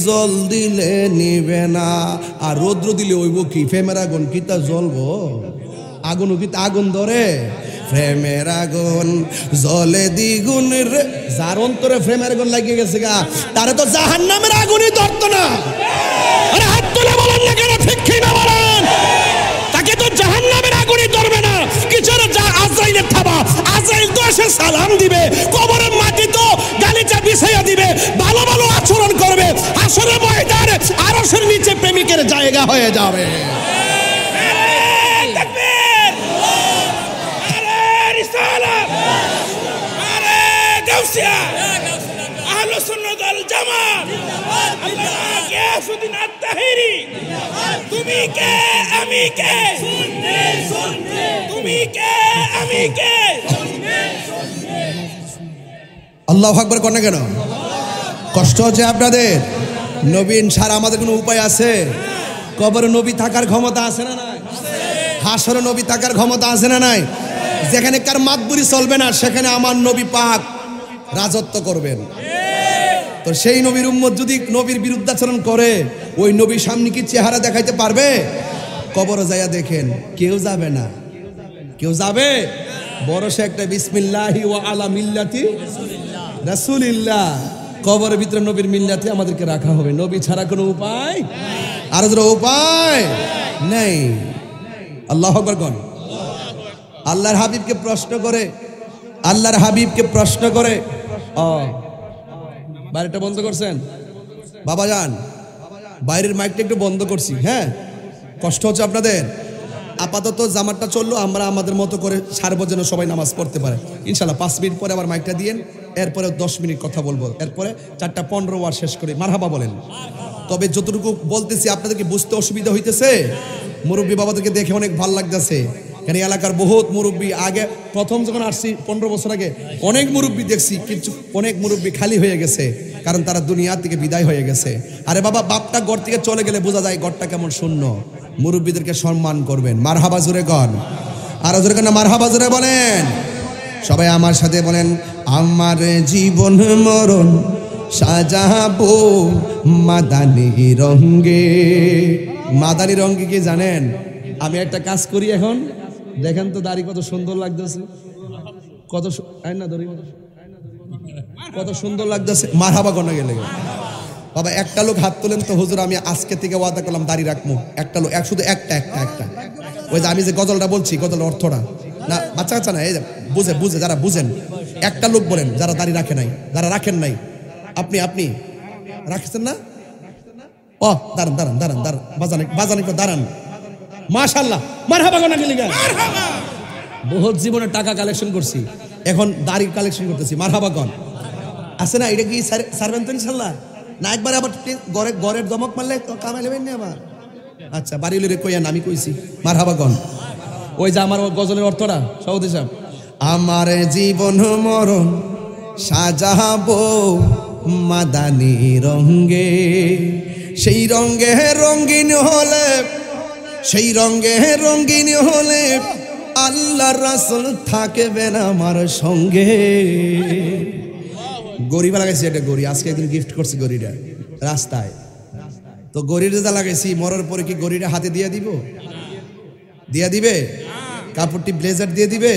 জল দিলে নিবে না, আর রৌদ্র দিলে ওইব কি? প্রেমের আগুন কি তা জ্বলবো? আগুন কি তা আগুন ধরে? প্রেমের আগুন জ্বলে দ্বিগুণ রে। যার অন্তরে প্রেমের আগুন লাগিয়ে গেছে গা, তারে তো জাহান্নামের আগুনই ধরতো না। আরে হাত তুলে বলেন না কেন? ঠিক কি না বলেন? তাকে তো জাহান্নামের আগুনই ধরবে না। কিসের আজরাইলের থাবা? আজরাইল তো এসে সালাম দিবে, কবরের মাটি তো গালিচা বিছাইয়া দিবে, ভালো ভালো আচরণ করবে, হাসরের ময়দানে আরশের নিচে প্রেমিকের জায়গা হয়ে যাবে। আহলে সুন্নাত ওয়াল জামাত আল্লাহ গিয়াসউদ্দিন আত-তাহিরি। তুমি কে আমি কে? তুমি কে আমি কে? আল্লাহু আকবার কোন কেন? কষ্ট হচ্ছে আপনাদের? নবীন ছাড়া আমাদের কোনো উপায় আছে? কবরে নবী থাকার ক্ষমতা আছে না নাই? হাসরে নবী থাকার ক্ষমতা আছে না নাই? যেখানে কার মাতবুরি চলবে না সেখানে আমার নবী পাক রাজত্ব করবেন। তো সেই নবীর উম্মত যদি নবীর বিরুদ্ধাচরণ করে, ওই নবীর সামনে কি চেহারা দেখাইতে পারবে? কবরে যাইয়া দেখেন, কেউ যাবে না। কেউ যাবে? বরসে একটা বিসমিল্লাহি ওয়া আলা মিল্লাতি রাসূলিল্লাহ, কবরের ভিতরে নবীর মিল্লাতে আমাদেরকে রাখা হবে। নবী ছাড়া কোনো উপায় আর উপায় নেই। আল্লাহু আকবার কোন? আল্লাহর হাবিবকে প্রশ্ন করে, আল্লাহর হাবিবকে প্রশ্ন করে, বাইরেটা বন্ধ করছেন বাবা যান, বাইরের মাইকটা একটু বন্ধ করছি। হ্যাঁ, কষ্ট হচ্ছে আপনাদের? আপাতত জামাতটা চললো, আমরা আমাদের মতো করে সারবো যেন সবাই নামাজ পড়তে পারে ইনশাল্লাহ। 5 মিনিট পরে আবার মাইকটা দিয়েন, এরপরে 10 মিনিট কথা বলবো, এরপরে 4:15 ওয়ার শেষ করে মারহাবা বলেন। তবে যতটুকু বলতেছি আপনাদেরকে বুঝতে অসুবিধা হইতেছে? মুরব্বী বাবাদেরকে দেখে অনেক ভালো লাগতেছে, এখানে এলাকার বহুত মুরব্বী, আগে প্রথম যখন আসছি 15 বছর আগে অনেক মুরব্বী দেখছি, কিছু অনেক মুরব্বী খালি হয়ে গেছে, কারণ তারা দুনিয়া থেকে বিদায় হয়ে গেছে। আরে বাবা, বাপটা ঘর থেকে চলে গেলে বোঝা যায় ঘরটা কেমন শূন্য। মুরব্বীদেরকে সম্মান করবেন। মারহাবা জোরে কন, আরো জোরে কন, মারহাবা জোরে বলেন। সবাই আমার সাথে বলেন, আমার জীবন মরণ সাজাবো মাদানি রঙ্গে। মাদানি রঙ্গে কি জানেন? আমি একটা কাজ করি এখন, দেখেন তো দাড়ি কত সুন্দর লাগতেছে, কত কত সুন্দর লাগতেছে। মারহাবা কোনা গেলে বাবা, একটা লোক হাত তোলেন তো। হুজুর আমি আজকে থেকে ওয়াদা করলাম দাড়ি রাখবো। একটা লোক, শুধু একটা। ওই যে আমি যে গজলটা বলছি, গজলের অর্থটা না, বাচ্চা কাচ্চা না, এই যে বুঝে যারা বুঝেন, একটা লোক বলেন যারা দাড়ি রাখে নাই, যারা রাখেন নাই। আপনি রাখছেন না? ও দাঁড়ান বাজান একটু দাঁড়ান। মাশাআল্লাহ, মারহাবা কোনা গেলে বহুত জীবনে টাকা কালেকশন করছি, এখন দাড়ির কালেকশন করতেছি। মারহাবা কোন আছে না? এটা কি সারবেন তো ইনশাল্লাহ? না একবার আবার গড়ের দমক মারলে কামাই নেবেন না আবার? আচ্ছা, বাড়ি রে কইয়ান, আমি কইছি। মারহাবা কোন। ওই যে আমার গজলের অর্থটা সৌদি সাহেব, আমার জীবন মরণ সাজাবো মাদানি রঙ্গে, সেই রঙ্গে রঙ্গিন হলে, সেই রঙ্গে রঙ্গিন হলে আল্লাহ রাসূল থাকবেন আমার সঙ্গে। গরিব লাগাইছি, এটা গড়ি আজকে একদিন গিফট করছি গড়িটা রাস্তায়। তো গড়িটা যা লাগাইছি, মরার পরে কি গড়িটা হাতে দিয়ে দিব? দিয়ে দিবে? কাপড়টি ব্লেজার দিয়ে দিবে,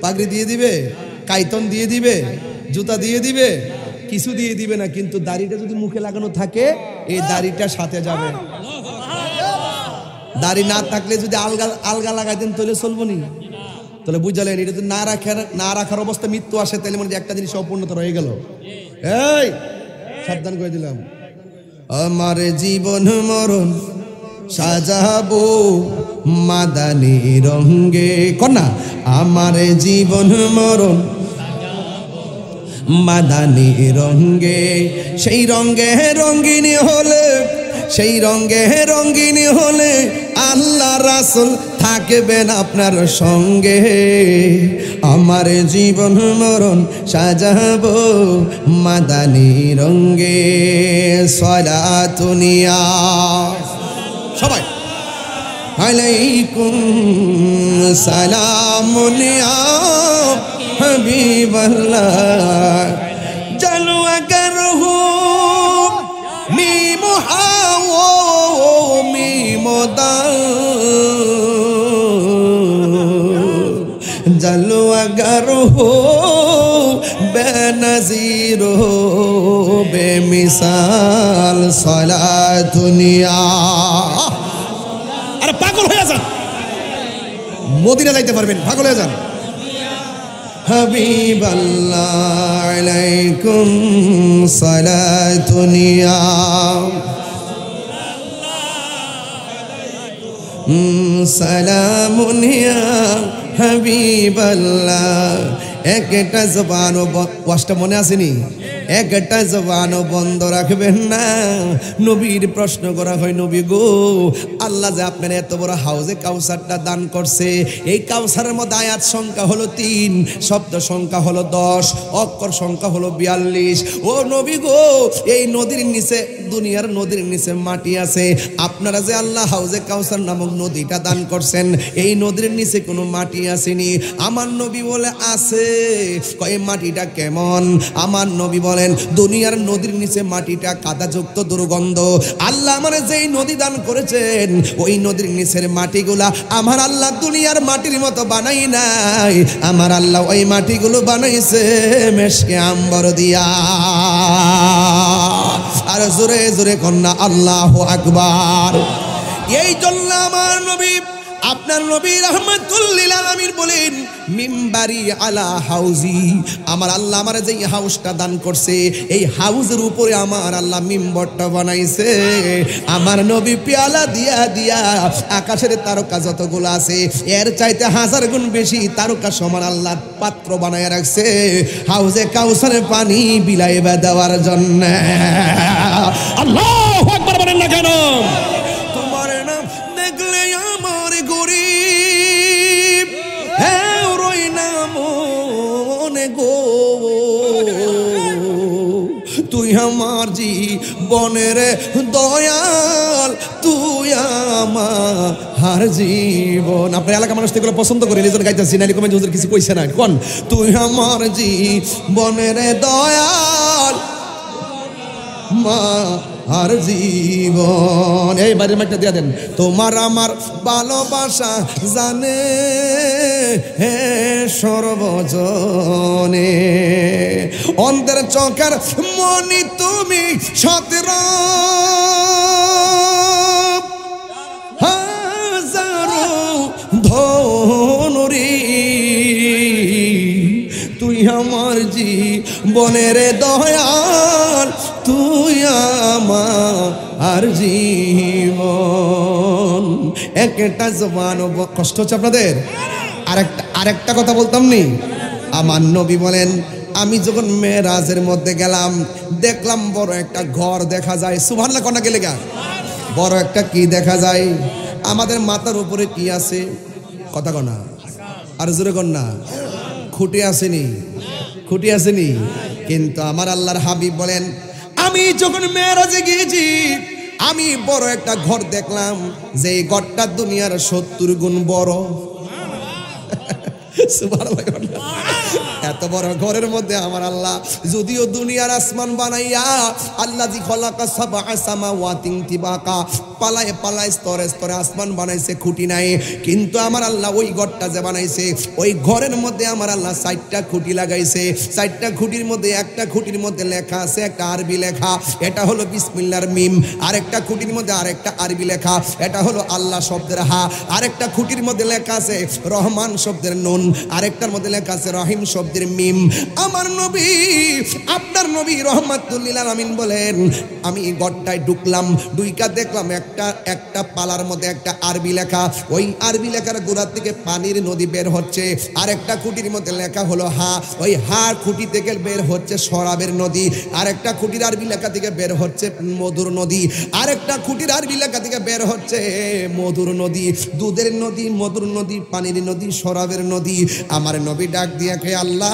পাগড়ি দিয়ে দিবে, কাইতন দিয়ে দিবে, জুতা দিয়ে দিবে, কিছু দিয়ে দিবে না। কিন্তু দাড়িটা যদি মুখে লাগানো থাকে, এই দাড়িটা সাথে যাবে। দাড়ি না থাকলে যদি আলগা লাগাইতেন তাহলে চলবো নি? তাহলে বুঝলেন, এটা যদি না রাখার অবস্থা মৃত্যু আসে, তাহলে মনে একটা জিনিস অপূর্ণতা রয়ে গেল। এই সাবধান করে দিলাম, আমার জীবন মরণ সাজাবো মাদানি রঙ্গে। কন্যা, আমার জীবন মরণ মাদানি রঙ্গে, সেই রঙ্গে রঙ্গিনী হলে, সেই রঙ্গে রঙ্গিনী হলে আল্লাহ রাসূল থাকবেন আপনার সঙ্গে। আমার জীবন মরণ সাজাবো মাদানি রঙ্গে। সালাতুনিয়া সবাই আলাইকুম সালামুনিয়া হাবিবাল্লাহ জালওয়া করহু মিম হাও মিম দাল জালওয়া করহু বেনজির বেমিসাল সালাতুনিয়া। আরে পাগল হয়ে যান, মদিনা যাইতে পারবেন, পাগল হয়ে যান। হাবিবাল্লাহ আলাইকুম সালাতুনিয়া সালামুনিয়া হাবিবাল্লাহ। একটা জবান ওয়াজটা মনে আসেনি? একটা জবানও বন্ধ রাখবেন না। নবীর প্রশ্ন করা হয়, নবী গো, আল্লাহ যে আপনার এত বড় হাউজে কাউসারটা দান করছে, এই কাউসারের মধ্যে আয়াত সংখ্যা হলো 3, শব্দ সংখ্যা হলো 10, অক্ষর সংখ্যা হলো 42। ও নবী গো, এই নদীর নিচে, দুনিয়ার নদীর নিচে মাটি আছে, আপনারা যে আল্লাহ হাউজে কাউসার নামক নদীটা দান করছেন, এই নদীর নিচে কোনো মাটি আসেনি। আমার নবী বলে আছে। কয় মাটিটা কেমন? আমার নবী বলেন, দুনিয়ার নদীর নিচে মাটিটা কাদাযুক্ত, দুর্গন্ধ। আল্লাহ মানে যেই নদী দান করেছেন, ওই নদীর নিচের মাটিগুলা আমার আল্লাহ দুনিয়ার মাটির মতো বানাই নাই। আমার আল্লাহ ওই মাটিগুলো বানাইছে মেশকে আম্বর দিয়া। আর জোরে জোরে কন্যা আল্লাহু আকবার। এই জন্য আমার নবী, আপনার নবী রাহমাতুল লিল আলামিন বলেন, মিম্বারি আলা হাউজি, আমার আল্লাহ আমার যে হাউসটা দান করছে, এই হাউজের উপরে আমার আল্লাহ মিম্বরটা বানাইছে। আমার নবী পেয়ালা দিয়া দিয়া আকাশের তারকা যতগুলো আছে, এর চাইতে 1000 গুণ বেশি তারকা সমান আল্লাহ পাত্র বানায় রাখছে হাউজে কাউসারে পানি বিলাইবা দেওয়ার জন্য। আল্লাহু আকবার বলেন না কেন? তোমার নাম দেখলে আমার গরিব তুই আমার জীবনের দয়াল, তুই আমার জীবন। আপনার এলাকার মানুষ এগুলো পছন্দ করে নিজের গাইতেছি না, এরকম হুজুর কিছু কইছে না কোন, তুই আমার জীবনের দয়াল, মা আর জীবন। এই বাড়ির মাইকটা দিয়ে দেন। তোমার আমার ভালোবাসা জানে হে সর্বজনে, অন্তর চোখের মনি তুমি সতের হাজারো ধনুরি, তুই আমার জীবনের দয়াল, তুই আমার জীবন। একটা জবান কষ্ট হচ্ছে আপনাদের। আরেকটা কথা বলতাম নি, আমার নবী বলেন আমি যখন মেরাজের মধ্যে গেলাম দেখলাম বড় একটা ঘর দেখা যায়। সুবহানাল্লাহ কোনা গেলে গা, বড় একটা কি দেখা যায়? আমাদের মাথার উপরে কি আছে? কথা কনা আর জোরে কন্যা, খুঁটি আসেনি, খুঁটি আসেনি। কিন্তু আমার আল্লাহর হাবিব বলেন আমি যখন মেরাজে গিয়েছি আমি বড় একটা ঘর দেখলাম, যে ঘরটা দুনিয়ার 70 গুণ বড়। এত বড় ঘরের মধ্যে আমার আল্লাহ যদিও দুনিয়ার আসমান বানাইয়া আল্লাযী খালাকা সাবআ সামাওয়াতিন তিবাকা পালায় পালায় স্তরে স্তরে আসমান বানাইছে, খুঁটি নাই। কিন্তু আমার আল্লাহ ওই ঘরটা যে বানাইছে ওই ঘরের মধ্যে আমার আল্লাহ 4টা খুঁটি লাগাইছে। 4টা খুঁটির মধ্যে একটা খুঁটির মধ্যে লেখা আছে একটা আরবি লেখা, এটা হলো বিসমিল্লাহর মিম। আরেকটা খুঁটির মধ্যে আরেকটা আরবি লেখা, এটা হলো আল্লাহ শব্দের হা। আরেকটা খুঁটির মধ্যে লেখা আছে রহমান শব্দের নুন, আরেকটার মধ্যে লেখা আছে রহিম শব্দের মিম। আমার নবী আপনার নবী রাহমাতুল লিল আলামিন বলেন আমি এই ঘরটায় ঢুকলাম, ঢুইকা দেখলাম একটা পালার মধ্যে একটা আরবি লেখা, ওই আরবি লেখার গোড়া থেকে পানির নদী বের হচ্ছে। আরেকটা খুঁটির মধ্যে লেখা হলো হা, ওই হা খুঁটি থেকে বের হচ্ছে শরাবের নদী। আরেকটা খুঁটির আরবি লেখা থেকে বের হচ্ছে মধুর নদী। আরেকটা খুঁটির আরবি লেখা থেকে বের হচ্ছে মধুর নদী, দুধের নদী, মধুর নদী, পানির নদী, শরাবের নদী। আমার নবী ডাক দিয়া কে আল্লাহ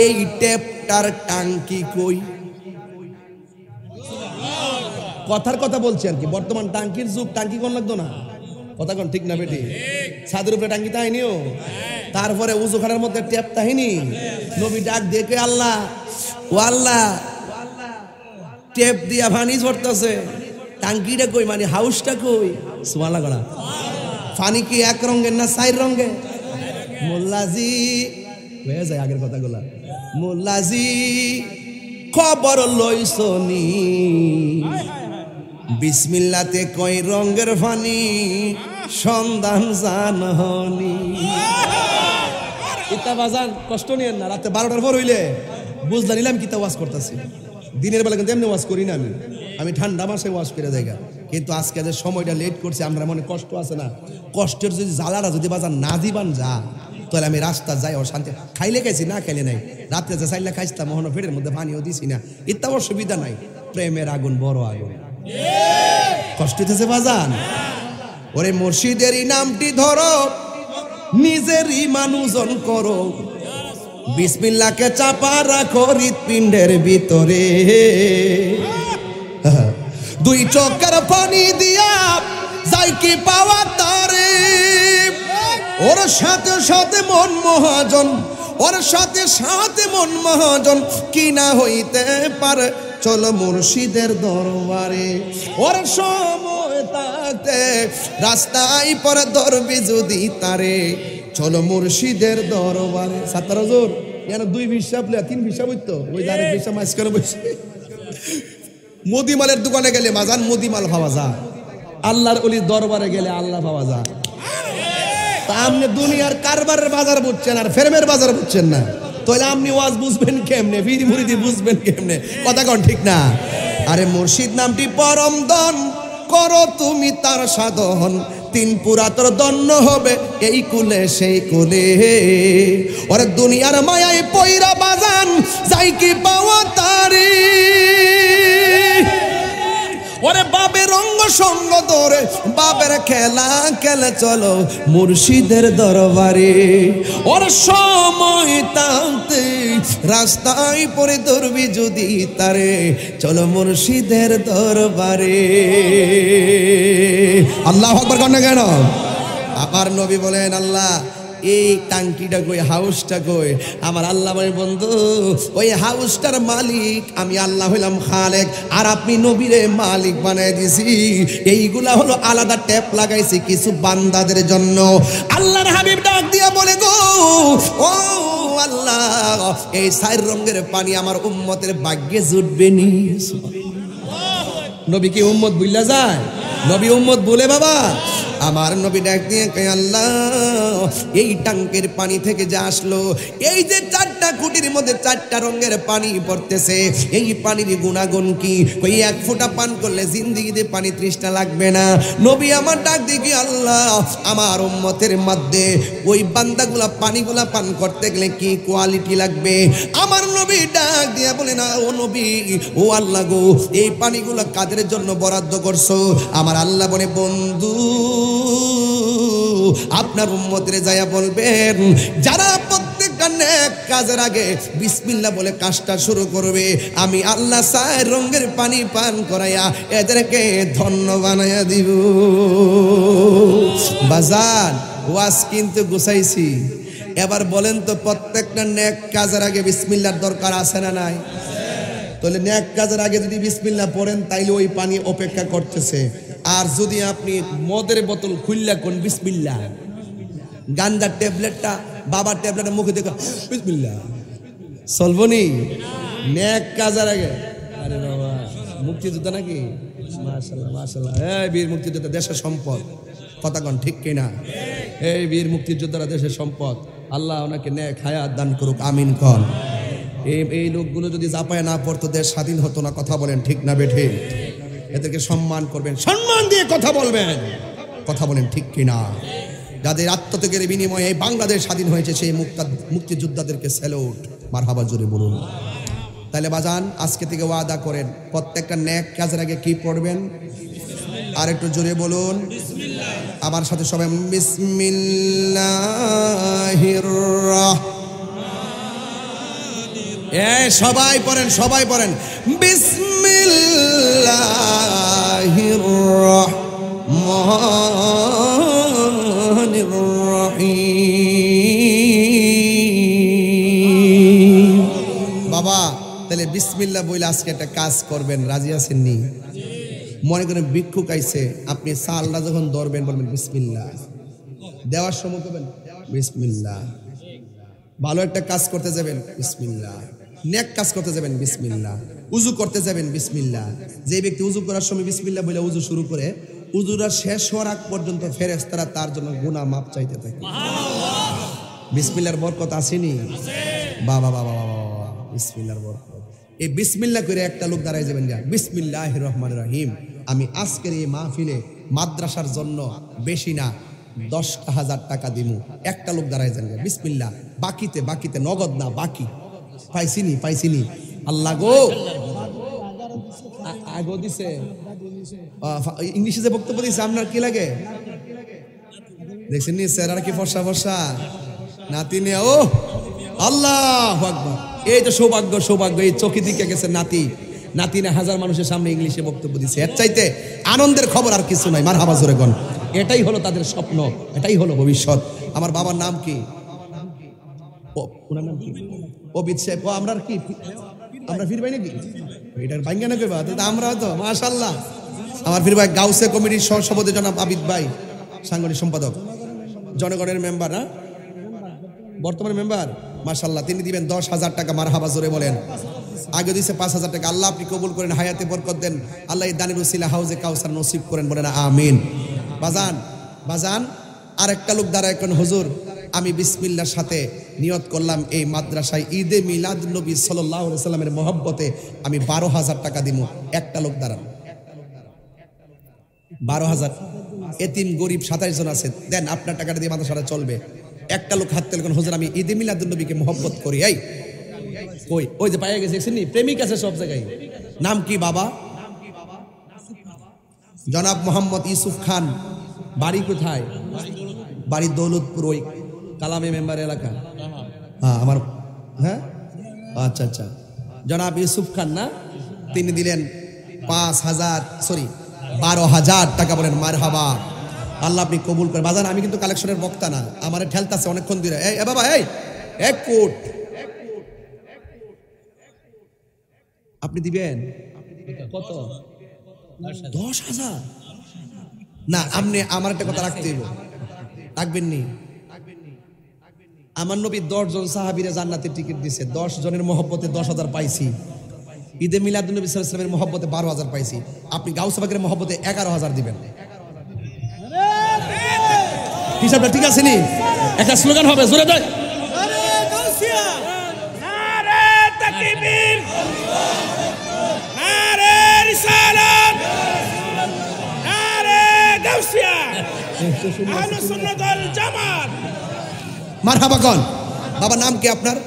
এই টেপটার টাঙ্কি কই? কথার কথা বলছি আর কি, বর্তমান টাঙ্কির যুগ, টাঙ্কি কোন লাগতো না, কথা কোন ঠিক না বেটি? ছাদের উপরে টাঙ্কি তাইনিও, তারপরে উজুখানার মধ্যে ট্যাপ তাইনি। নবী ডাক দিয়ে কে আল্লাহ, ও আল্লাহ টেপ দিয়া পানি ঝরতেছে, টাঙ্কিটা কই, মানে হাউসটা কই? সুবহানাল্লাহ করা। পানি কি এক রঙের না 4 রঙের? মোল্লাজি হয়ে যায় আগের কথাগুলা। মোল্লাজি খবর লইছনি বিসমিল্লাতে কয় রঙের পানি সন্ধান জানহনি। ইতা বাজান কষ্ট নিয়েন না, রাতে 12টার পর হইলে বুঝলা নিলাম কিতা ওয়াজ করতেছি। দিনের বেলা কিন্তু এমনি ওয়াজ করি না, আমি ঠান্ডা মাসে ওয়াজ করে জায়গা। কিন্তু আজকে যে সময়টা লেট করছি আমরা মনে কষ্ট আছে না, কষ্টের যদি জ্বালাটা যদি বাজার না দিবান যা, তাহলে আমি রাস্তা যাই ও শান্তি। খাইলে খাইছি না খাইলে নাই, রাত্রে যে চাইলে খাইছিলাম মহন পেটের মধ্যে পানিও দিছি না, ইত্যাও অসুবিধা নাই। প্রেমের আগুন বড় আগুন, কষ্ট হইতেছে বাজান। ওরে মুর্শিদেরই নামটি ধরো, নিজেরই মানুষজন করো, বিসমিল্লাহকে চাপা রাখো হৃৎপিণ্ডের ভিতরে। 2 চোখের পানি দিয়া যাই কি পাওয়া তারে, ওর সাথে সাথে মন মহাজন, ওর সাথে সাথে মন মহাজন, কি না হইতে পারে চলো মুর্শিদের দরবারে। ওর সময় তাতে রাস্তায় পরে ধরবি যদি তারে, চলো মুর্শিদের দরবারে। 70 হুজুর এখানে 2 হিসাব লে 3 হিসাব হইতো, ওই যারে হিসাব মাঝখানে বসে। মুদিমালের দোকানে গেলে মাজান মুদিমাল পাওয়া যায়, আল্লাহর ওলির দরবারে গেলে আল্লাহ পাওয়া যায়। তা আপনি দুনিয়ার কারবারের বাজার বুঝছেন আর ফেরমের বাজার বুঝছেন না, তাহলে আপনি ওয়াজ বুঝবেন কেমনে, ফিরি মুরিদি বুঝবেন কেমনে? কথা কোন ঠিক না? আরে মুর্শিদ নামটি পরম দন, করো তুমি তার সাধন, 3 পুরা তোর দন্য হবে এই কুলে সেই কুলে। ওরে দুনিয়ার মায়ায় পয়রা বাজান যাই কি পাওয়া তারি, ওরে বাবের অঙ্গ সঙ্গ ধরে বাপের খেলা খেলে চলো মুর্শিদের দরবারে। ওর সময় তাতে রাস্তায় পরে ধরবি যদি তারে, চলো মুর্শিদের দরবারে। আল্লাহু আকবার কন না কেন? আমার নবী বলেন আল্লাহ এই টাঙ্কিটা কই, হাউসটা কই? আমার আল্লাহ বলে বন্ধু ওই হাউসটার মালিক আমি আল্লাহ হইলাম খালেক, আর আপনি নবীরে মালিক বানাই দিছি। এইগুলা হলো আলাদা ট্যাপ লাগাইছি কিছু বান্দাদের জন্য। আল্লাহর হাবিব ডাক দিয়া বলে গো ও আল্লাহ, এই 4 রঙের পানি আমার উম্মতের ভাগ্যে জুটবে নি। নবী কি উম্মত ভুল্লা যায়? নবী উম্মত বলে বাবা? আমার নবী ডাক দিয়ে কই আল্লাহ এই টাঙ্কের পানি থেকে যা আসলো, এই যে 4টা কুটির মধ্যে 4টা রঙের পানি পড়তেছে, এই পানির গুণাগুণ কি? কই 1 ফোঁটা পান করলে জিন্দেগিতে পানি তৃষ্ণা লাগবে না। নবী আমার ডাক দিয়ে কি আল্লাহ আমার উম্মতের মধ্যে ওই বান্দাগুলা পানিগুলা পান করতে গেলে কি কোয়ালিটি লাগবে? আমার নবী ডাক দিয়ে বলে না ও নবী ও আল্লাহ গো এই পানিগুলা কাদের জন্য বরাদ্দ করছো? আমার আল্লাহ বলে বন্ধু আপনার উম্মতের যায়া বলবেন যারা প্রত্যেকটা নেক কাজের আগে বিসমিল্লাহ বলে কাজটা শুরু করবে, আমি আল্লাহ 4 রঙের পানি পান করাইয়া এদেরকে ধন্য বানাইয়া দিব। বাজান ওয়াজ কিন্তু গুছাইছি, এবার বলেন তো প্রত্যেকটা নেক কাজের আগে বিসমিল্লাহর দরকার আছে না নাই? তাহলে নেক কাজের আগে যদি বিসমিল্লাহ পড়েন তাইলে ওই পানি অপেক্ষা করতেছে। আর যদি আপনি মদের বোতল খুললা কোন বিসমিল্লাহ, গাঞ্জার ট্যাবলেটটা বাবার ট্যাবলেটটা মুখে দেখো বিসমিল্লাহ, চলবনি? নেক কাজের আগে আরে বাবা মুক্তিযোদ্ধা নাকি? মাশাআল্লাহ মাশাআল্লাহ, এই বীর মুক্তিযোদ্ধা দেশের সম্পদ, কথা কোন ঠিক কিনা? এই বীর মুক্তিযোদ্ধারা দেশের সম্পদ, আল্লাহ ওনাকে নেক হায়াত দান করুক, আমিন কন। এই লোকগুলো যদি জাপায় না পড়তো দেশ স্বাধীন হতো না, কথা বলেন ঠিক না বেঠে? এদেরকে সম্মান করবেন, সম্মান দিয়ে কথা বলবেন, কথা বলেন ঠিক কিনা? যাদের আত্মত্যাগের বিনিময়ে এই বাংলাদেশ স্বাধীন হয়েছে সেই মুক্তিযোদ্ধাদেরকে স্যালুট, মারহাবা জোরে বলুন। তাহলে বাজান আজকে থেকে ওয়াদা করেন প্রত্যেকটা নেক কাজের আগে কি পড়বেন? আর একটু জোরে বলুন আমার সাথে সবাই, বিসমিল্লাহির সবাই পড়েন, সবাই পড়েন বিসমিল্লাহির রহমানির রহিম। বাবা তাহলে বিসমিল্লাহ বলে আজকে একটা কাজ করবেন, রাজি আছেন নি? মনে করেন ভিক্ষুক আইছে, আপনি চালটা যখন ধরবেন বলবেন বিসমিল্লাহ, দেওয়ার সময় করবেন বিসমিল্লাহ, ভালো একটা কাজ করতে যাবেন বিসমিল্লাহ, নেক কাজ করতে যাবেন বিসমিল্লাহ, উজু করতে যাবেন বিসমিল্লাহ। যে ব্যক্তি উজু করার সময় বিসমিল্লাহ বলে উজু শুরু করে, উজুরা শেষ হওয়ার আগ পর্যন্ত ফেরেশতারা তার জন্য গুনাহ মাপ চাইতে থাকে। বিসমিল্লাহর বরকত আসেনি? বাবা বাবা বাবা বিসমিল্লাহর বরকত। এই বিসমিল্লাহ করে একটা লোক দাঁড়ায় যাবেন, বিসমিল্লাহির রহমানির রহিম, আমি আজকের এই মাহফিলে মাদ্রাসার জন্য বেশি না 10,000 টাকা দিমু। একটা লোক দাঁড়ায় যান বিসমিল্লাহ, বাকিতে বাকিতে, নগদ না বাকি। পাইছিনি পাইছিনি? আল্লাহ গো আগো দিছে, ইংলিশে যে বক্তব্য দিছে আপনার কি লাগে দেখছেন নি? স্যার কি ফর্সা ফর্সা নাতি নিয়ে, ও আল্লাহু আকবার, এই তো সৌভাগ্য সৌভাগ্য, এই চোখে দিকে গেছে নাতি, নাতি না 1000 মানুষের সামনে ইংলিশে বক্তব্য দিছে, এর চাইতে আনন্দের খবর আর কিছু নাই। মারহাবা জোরে গন। এটাই হলো তাদের স্বপ্ন, এটাই হলো ভবিষ্যৎ। আমার বাবার নাম কি? ওনার নাম কি? অবিদ সাহেব। আমরা কি আমরা ফির ভাই নাকি? এটার ভাঙ্গা না কইবা তো আমরা তো মাশাআল্লাহ। আমার ফির ভাই গাউসে কমিটির সভাপতি জনাব আবিদ ভাই, সাংগঠনিক সম্পাদক, জনগণের মেম্বার, না বর্তমানে মেম্বার, মাশাআল্লাহ। তিনি দিবেন 10,000 টাকা, মারহাবা জোরে বলেন। আগে দিয়েছে 5,000 টাকা। আল্লাহ আপনি কবুল করেন, হায়াতে বরকত দেন, আল্লাহ এই দানের উসিলা হাউজে কাউসার নসিব করেন, বলেন আমিন। বাজান বাজান আরেকটা লোক দাঁড়ায় এখন, হুজুর আমি বিসমিল্লাহর সাথে নিয়ত করলাম এই মাদ্রাসায় ঈদে মিলাদ নবী সাল্লাল্লাহু আলাইহি সাল্লামের মহব্বতে আমি 12,000 টাকা দিব। একটা লোক দাঁড়ান, 12,000। এতিম গরিব 27 জন আছে, দেন আপনার টাকাটা দিয়ে মাদ্রাসাটা চলবে। একটা লোক হাত তুলে, হুজুর আমি ঈদে মিলাদ নবীকে মহব্বত করি। এই কই ওই যে পাইয়া গেছে, দেখছেন নি? প্রেমিক আছে সব জায়গায়। নাম কি বাবা? জনাব মোহাম্মদ ইউসুফ খান, বাড়ি কোথায়? বাড়ি দৌলতপুর, ওই কালামে মেম্বার এলাকা। হ্যাঁ আমার, হ্যাঁ আচ্ছা আচ্ছা। জনাব ইউসুফ খান না, তিনি দিলেন 12,000 টাকা। বলেন মারহাবা। আল্লাহ আপনি কবুল করেন। বাজান আমি কিন্তু কালেকশনের বক্তা না, আমার ঠেলতাছে অনেকক্ষণ ধরে। এই বাবা, এই 1 কোট আপনি দিবেন কত? 10,000 না, আপনি আমার একটা কথা রাখতে হইব। রাখবেন নি? আমার নবী 10 জন সাহাবীরে জান্নাতের টিকিট দিছে। 10 জনের মহব্বতে 10,000 পাইছি। ঈদে মিলাদুন নবী সাল্লাল্লাহু আলাইহি ওয়াসাল্লামের মহব্বতে 12,000 পাইছি। আপনি গাউস পাকের মহব্বতে 11,000 দিবেন। হিসাবটা ঠিক আছে নি? একটা স্লোগান হবে, জোরে দেয়, আরে গাউসিয়া, নারে তাকবীর, নারে রিসালাত, নারে গাউসিয়া, আহলে সুন্নাত ওয়াল জামাত। মারহাবা কোন? বাবা নাম কি আপনার?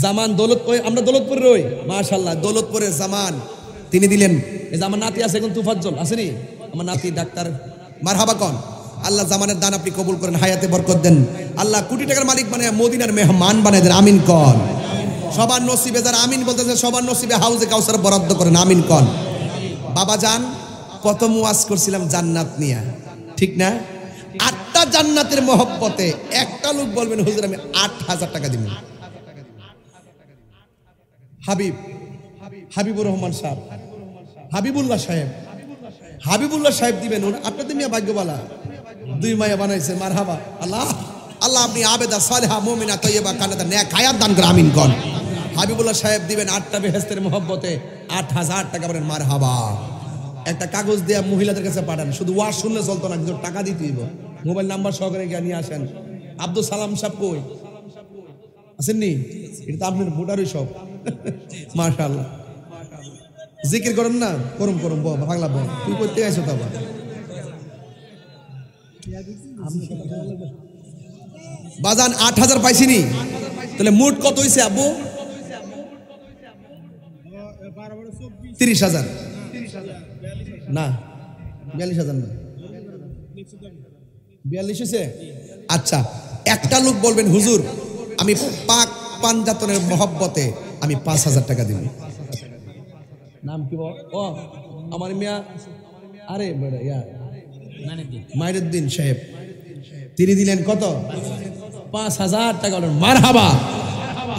জামান। দৌলতপুর, আমরা দৌলতপুরে রই। মাশাআল্লাহ, দৌলতপুরের জামান তিনি দিলেন। এই যে আমার নাতি আছে এখন, তুফাজ্জল আসেনি, আমার নাতি ডাক্তার। মারহাবা কোন? আল্লাহ জামানের দান আপনি কবুল করেন, হায়াতে বরকত দেন। আল্লাহ কোটি টাকার মালিক বানায় মদিনার মেহমান বানায় দেন। আমিন কোন? সবার নসিবে যারা আমিন বলতেছে, সবার নসিবে হাউজে কাউসার বরাদ্দ করেন। আমিন কোন? বাবা জান, কত মুয়াজ করছিলাম জান্নাত নিয়ে, ঠিক না? 8টা জান্নাতের মহব্বতে একটা লোক বলবেন হুজুর আমি 8,000 টাকা দিব। হাবিবুর রহমান সাহেব, হাবিবুল্লাহ সাহেব দিবেন। আপনাদের মিয়া ভাগ্যবালা, 2 মায়া বানাইছে। মারহাবা। আল্লাহ আল্লাহ আপনি আবেদা সালেহা মুমিনা তয়্যিবা কানাতা নেক হায়াত দান করে। আমিন কোন? হাবিবুল্লাহ সাহেব দিবেন 8টা বেহেশতের মহব্বতে 8,000 টাকা। বলেন মারহাবা। একটা কাগজ দিয়ে মহিলাদের কাছে পাঠান, শুধু ওয়াজ শুনলে চলতো না, কিন্তু টাকা দিতে হইব। মোবাইল নাম্বার সহকারে গিয়ে নিয়ে আসেন। আব্দুল সালাম সাহেব কই আছেন নি? এটা তো আপনার ভোটারই সব। মাশাআল্লাহ, জিকির করেন না? করুম ভাগলা বল, তুই করতে আইছো তো আবার। বাজান 8,000 পাইছিনি, তাহলে মোট কত হইছে আব্বু? 30,000 না, 42,000 না, 42 হয়েছে। আচ্ছা, একটা লোক বলবেন হুজুর আমি পাক পাঞ্জাতনের মহব্বতে আমি 5,000 টাকা দিব। নাম কি বল? ও আমার মিয়া, আরে বড় ইয়া মাইনুদ্দিন সাহেব, তিনি দিলেন কত? 5,000 টাকা। মারহাবা।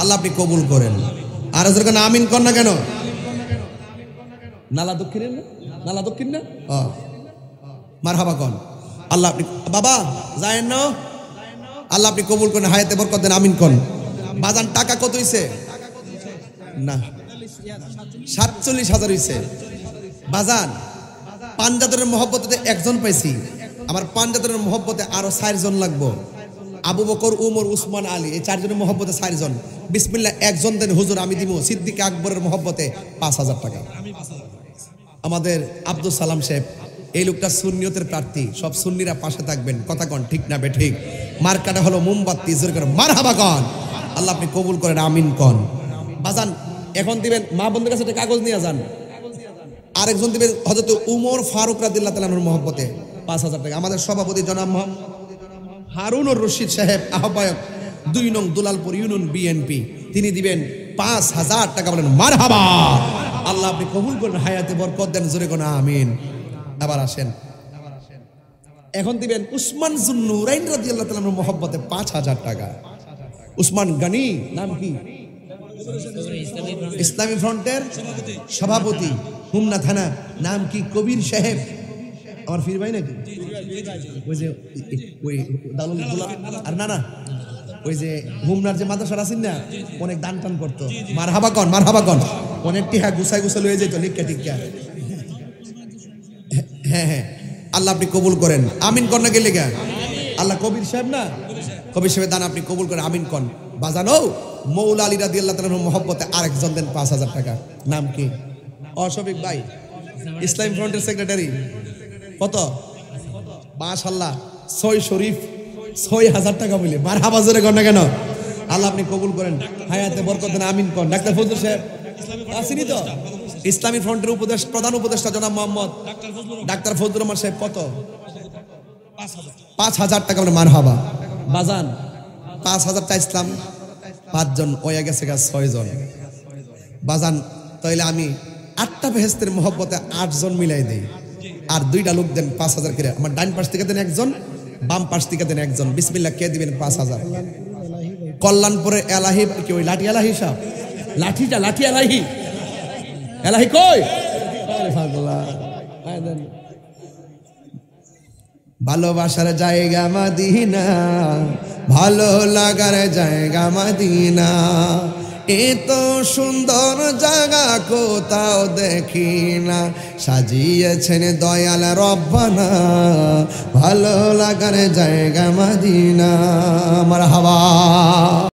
আল্লাহ আপনি কবুল করেন। আর যেরকম আমিন কর না কেন? নালা দক্ষিণের না, নালা দক্ষিণ না, মারহাবা কন। আল্লাহ আপনি বাবা যায়েন না, আল্লাহ আপনি কবুল করেন, হায়াতে বরকত দেন। আমিন কন। বাজান টাকা কত হইছে? না, 47,000 হইছে। বাজান পাঞ্জাতনের মহব্বতে 1 জন পাইছি, আমার পাঞ্জাতনের মহব্বতে আরো 4 জন লাগবো। আবু বকর, উমর, উসমান, আলী, এই 4 জনের মহব্বতে 4 জন। বিসমিল্লাহ, 1 জন দেন হুজুর আমি দিব। সিদ্দিক আকবরের মহব্বতে 5,000 টাকা। আমাদের আব্দুল সালাম সাহেব, এই লোকটা সুন্নিয়তের প্রার্থী, সব সুন্নিরা পাশে থাকবেন। কথা কন ঠিক না বে ঠিক? মার্কাটা হলো মোমবাতি, জোরে করে মারহাবা কন। আল্লাহ আপনি কবুল করেন। আমিন কন। বাজান এখন দিবেন, মা বন্ধুর কাছে একটা কাগজ নিয়ে যান। আরেকজন দিবেন হযরত উমর ফারুক রাদিয়াল্লাহু তাআলার মহব্বতে 5,000 টাকা। আমাদের সভাপতি জনাব হারুনুর রশিদ সাহেব, আহ্বায়ক 2 নং দুলালপুর ইউনিয়ন বিএনপি, তিনি দিবেন 5,000 টাকা। বলেন মারহাবা। আল্লাহ আপনি কবুল করেন, হায়াতে বরকত দেন। জোরে কোন আমিন। আবার আসেন, এখন দিবেন উসমান যুন্নুরাইন রাদিয়াল্লাহু তাআলার মহব্বতে 5,000 টাকা। উসমান গনি, নাম কি? ইসলামী ফ্রন্টের সভাপতি, হুমনা থানা, নাম কি? কবির সাহেব। আমার ফির ভাই নাকি? ওই যে ওই দালুল আর না ওই যে হুমনার যে মাদ্রাসার আছেন না, অনেক দান টান করতো। মারহাবা কন, মারহাবা কন। অনেক টিহা গুছাই লয়ে যেত লিখা টিকা। হ্যাঁ, আল্লাহ আপনি কবুল করেন। আমিন কন না গেলে গা? আল্লাহ কবির সাহেব না, কবির সাহেবের দান আপনি কবুল করেন। আমিন কন। বাজানো মৌলা আলী রাদিয়াল্লাহু তাআলার মহব্বতে আরেকজন দেন 5,000 টাকা। নাম কি? অশফিক ভাই, ইসলামী ফ্রন্টের সেক্রেটারি। কত? মাশাআল্লাহ, 6 শরীফ 6,000 টাকা বলে। মারহাবা জোরে কন না কেন? আল্লাহ আপনি কবুল করেন, হায়াতে বরকত দেন। আমিন কন। ডাক্তার ফজলুল সাহেব আসেনি তো? ইসলামী ফ্রন্টের প্রধান উপদেষ্টা জনাব মোহাম্মদ ডাক্তার ফজলুর রহমান সাহেব কত 5,000 টাকা মানে মারহাবা বাজান 5,000 টা ইসলাম 5 জন হয়ে গেছে 6 জন বাজান তাইলে আমি 8টা বেহেশতের মহব্বতে 8 জন মিলাই দেই আর 2টা লোক দেন 5,000 করে আমার ডান পাশ থেকে দেন একজন বাম পাশ থেকে দেন একজন বিসমিল্লাহ কে দিবেন 5,000 কল্যাণপুরের এলাহি কি ওই লাঠি এলাহি সাহেব লাঠি এলাহি কই আরে পাগলা আয় দেন ভালোবাসার জায়গা মদিনা ভালো লাগার জায়গা মদিনা এত সুন্দর জায়গা কোথাও দেখি না সাজিয়েছেন দয়াল রব্বানা ভালো লাগার জায়গা মদিনা মারহাবা।